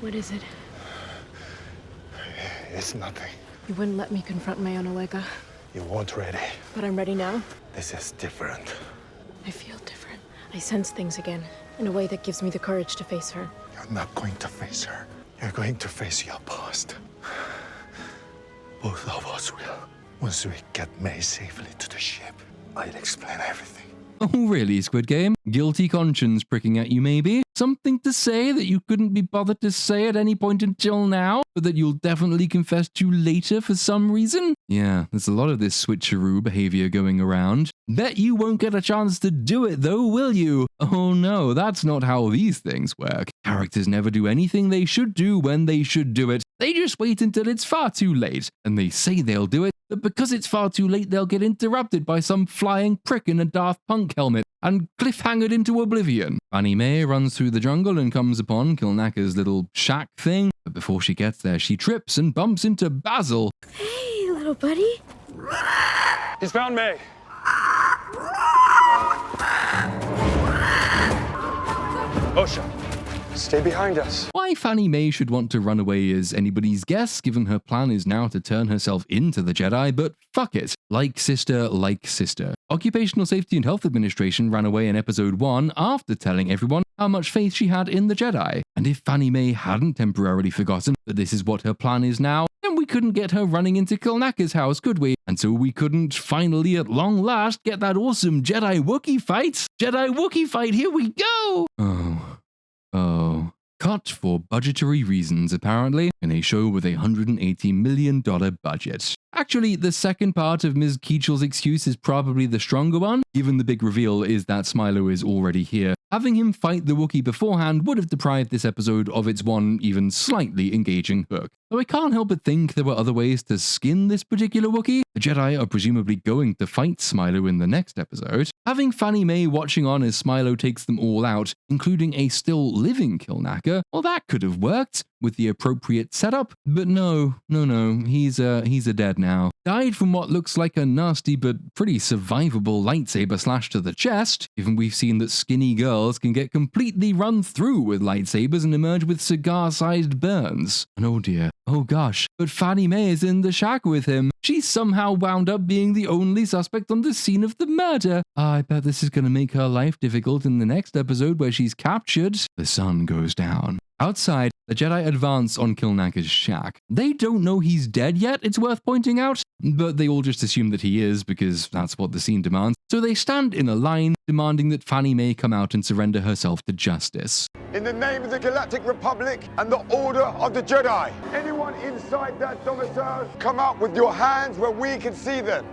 What is it? It's nothing. You wouldn't let me confront my own Olega. You weren't ready. But I'm ready now. This is different. I feel different. I sense things again, in a way that gives me the courage to face her. You're not going to face her. You're going to face your past. Both of us will. Once we get May safely to the ship, I'll explain everything. Oh really, Squid Game? Guilty conscience pricking at you maybe? Something to say that you couldn't be bothered to say at any point until now, but that you'll definitely confess to later for some reason? Yeah, there's a lot of this switcheroo behavior going around. Bet you won't get a chance to do it though, will you? Oh no, that's not how these things work. Characters never do anything they should do when they should do it. They just wait until it's far too late, and they say they'll do it, but because it's far too late, they'll get interrupted by some flying prick in a Daft Punk helmet and cliffhangered into oblivion. Fanny May runs through the jungle and comes upon Kelnacca's little shack thing, but before she gets there, she trips and bumps into Basil. Hey, little buddy. He's found May. Osha, stay behind us. Why Fanny May should want to run away is anybody's guess, given her plan is now to turn herself into the Jedi, but fuck it. Like sister, like sister. Occupational Safety and Health Administration ran away in episode 1 after telling everyone how much faith she had in the Jedi. And if Fanny May hadn't temporarily forgotten that this is what her plan is now, then we couldn't get her running into Kelnacca's house, could we? And so we couldn't finally at long last get that awesome Jedi-Wookiee fight. Jedi-Wookiee fight, here we go! Oh. Cut for budgetary reasons, apparently, in a show with a $180 million budget. Actually, the second part of Ms. Keechel's excuse is probably the stronger one, given the big reveal is that Smilo is already here. Having him fight the Wookiee beforehand would have deprived this episode of its one even slightly engaging hook. Though I can't help but think there were other ways to skin this particular Wookiee. The Jedi are presumably going to fight Smilo in the next episode. Having Fanny May watching on as Smilo takes them all out, including a still living Kelnacca, well, that could have worked with the appropriate setup, but no, he's a dead now. Died from what looks like a nasty but pretty survivable lightsaber slash to the chest, given we've seen that skinny girls can get completely run through with lightsabers and emerge with cigar-sized burns. And oh dear, oh gosh, but Fanny May is in the shack with him. She somehow wound up being the only suspect on the scene of the murder. I bet this is going to make her life difficult in the next episode where she's captured. The sun goes down. Outside, the Jedi advance on Kelnacca's shack. They don't know he's dead yet, it's worth pointing out, but they all just assume that he is because that's what the scene demands. So they stand in a line, demanding that Fanny May come out and surrender herself to justice. in the name of the Galactic Republic and the Order of the Jedi. Anyone inside that domicile, come out with your hands where we can see them.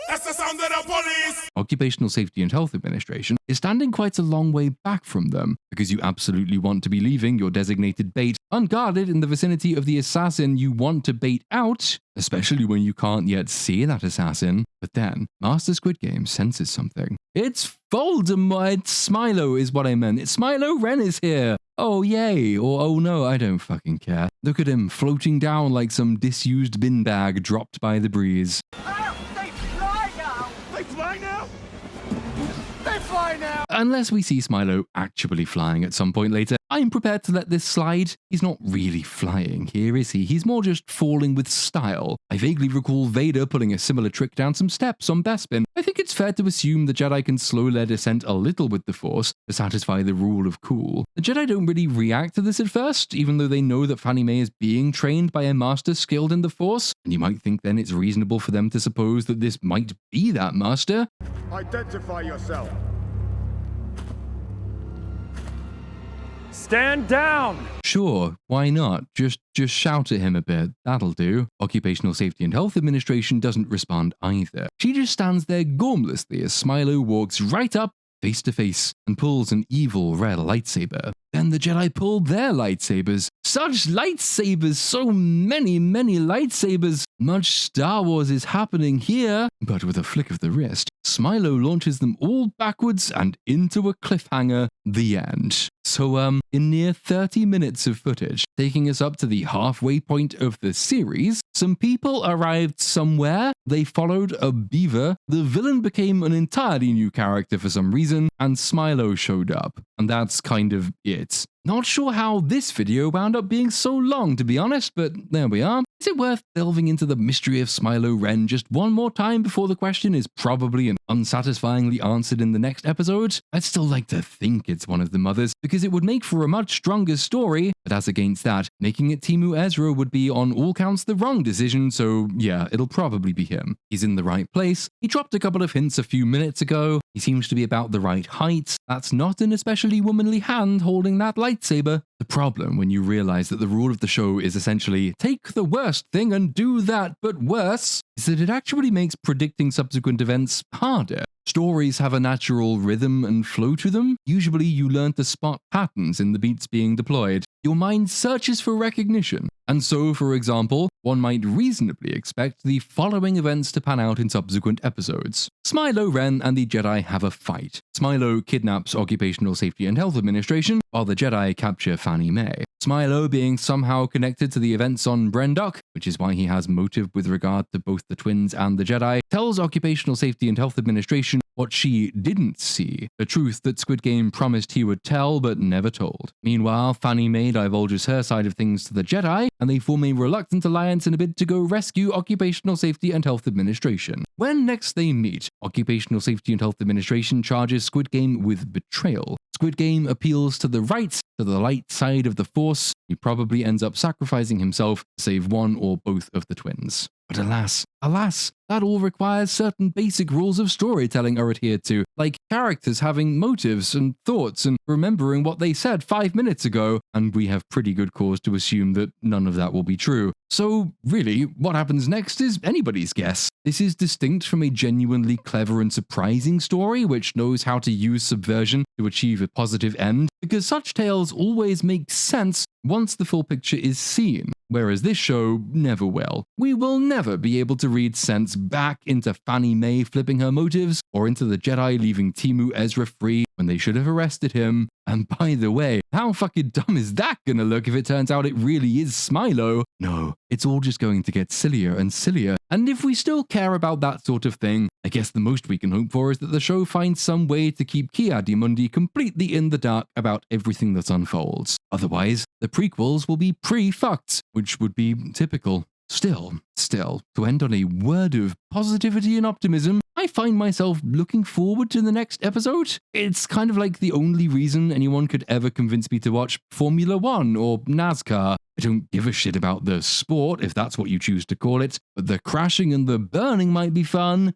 That's the sound of the police! Occupational Safety and Health Administration is standing quite a long way back from them, because you absolutely want to be leaving your designated bait unguarded in the vicinity of the assassin you want to bait out, especially when you can't yet see that assassin. But then, Master Squid Game senses something. It's Voldemort! It's Smilo is what I meant. It's Smilo Ren is here! Oh yay, or oh no, I don't fucking care. Look at him floating down like some disused bin bag dropped by the breeze. Unless we see Smilo actually flying at some point later, I'm prepared to let this slide. He's not really flying here, is he? He's more just falling with style. I vaguely recall Vader pulling a similar trick down some steps on Bespin. I think it's fair to assume the Jedi can slow their descent a little with the Force to satisfy the rule of cool. The Jedi don't really react to this at first, even though they know that Fanny May is being trained by a master skilled in the Force, and you might think then it's reasonable for them to suppose that this might be that master. Identify yourself. Stand down! Sure, why not? Just shout at him a bit. That'll do. Occupational Safety and Health Administration doesn't respond either. She just stands there gormlessly as Smilo walks right up, face to face, and pulls an evil red lightsaber. Then the Jedi pull their lightsabers. Such lightsabers! So many lightsabers! Much Star Wars is happening here, but with a flick of the wrist, Smilo launches them all backwards and into a cliffhanger. The end. So, in near 30 minutes of footage, taking us up to the halfway point of the series, some people arrived somewhere, they followed a beaver, the villain became an entirely new character for some reason, and Smilo showed up. And that's kind of it. Not sure how this video wound up being so long, to be honest, but there we are. Is it worth delving into the mystery of Smilo Ren just one more time before the question is probably and unsatisfyingly answered in the next episode? I'd still like to think it's one of the mothers, because it would make for a much stronger story, but as against that, making it Timu Ezra would be on all counts the wrong decision, so yeah, it'll probably be him. He's in the right place, he dropped a couple of hints a few minutes ago, he seems to be about the right height, that's not an especially womanly hand holding that lightsaber. The problem when you realize that the rule of the show is essentially take the worst thing and do that but worse, is that it actually makes predicting subsequent events harder. Stories have a natural rhythm and flow to them. Usually you learn to spot patterns in the beats being deployed. Your mind searches for recognition. And so, for example, one might reasonably expect the following events to pan out in subsequent episodes. Smilo Ren and the Jedi have a fight. Smilo kidnaps Occupational Safety and Health Administration, while the Jedi capture Fanny May. Smilo being somehow connected to the events on Brendok, which is why he has motive with regard to both the twins and the Jedi, tells Occupational Safety and Health Administration what she didn't see, the truth that Squid Game promised he would tell but never told. Meanwhile, Fanny May divulges her side of things to the Jedi, and they form a reluctant alliance in a bid to go rescue Occupational Safety and Health Administration. When next they meet, Occupational Safety and Health Administration charges Squid Game with betrayal. Squid Game appeals to the light side of the Force. He probably ends up sacrificing himself to save one or both of the twins. But alas, that all requires certain basic rules of storytelling are adhered to, like characters having motives and thoughts and remembering what they said 5 minutes ago, and we have pretty good cause to assume that none of that will be true. So really, what happens next is anybody's guess. This is distinct from a genuinely clever and surprising story which knows how to use subversion to achieve a positive end, because such tales always make sense once the full picture is seen, whereas this show never will. We will never be able to read sense back into Fanny May flipping her motives, or into the Jedi leaving Timu Ezra free when they should have arrested him. And by the way, how fucking dumb is that gonna look if it turns out it really is Smilo? No, it's all just going to get sillier and sillier. And if we still care about that sort of thing, I guess the most we can hope for is that the show finds some way to keep Ki-Adi-Mundi completely in the dark about everything that unfolds. Otherwise, the prequels will be pre-fucked, which would be typical. Still, to end on a word of positivity and optimism, I find myself looking forward to the next episode. It's kind of like the only reason anyone could ever convince me to watch Formula 1 or NASCAR. I don't give a shit about the sport, if that's what you choose to call it, but the crashing and the burning might be fun.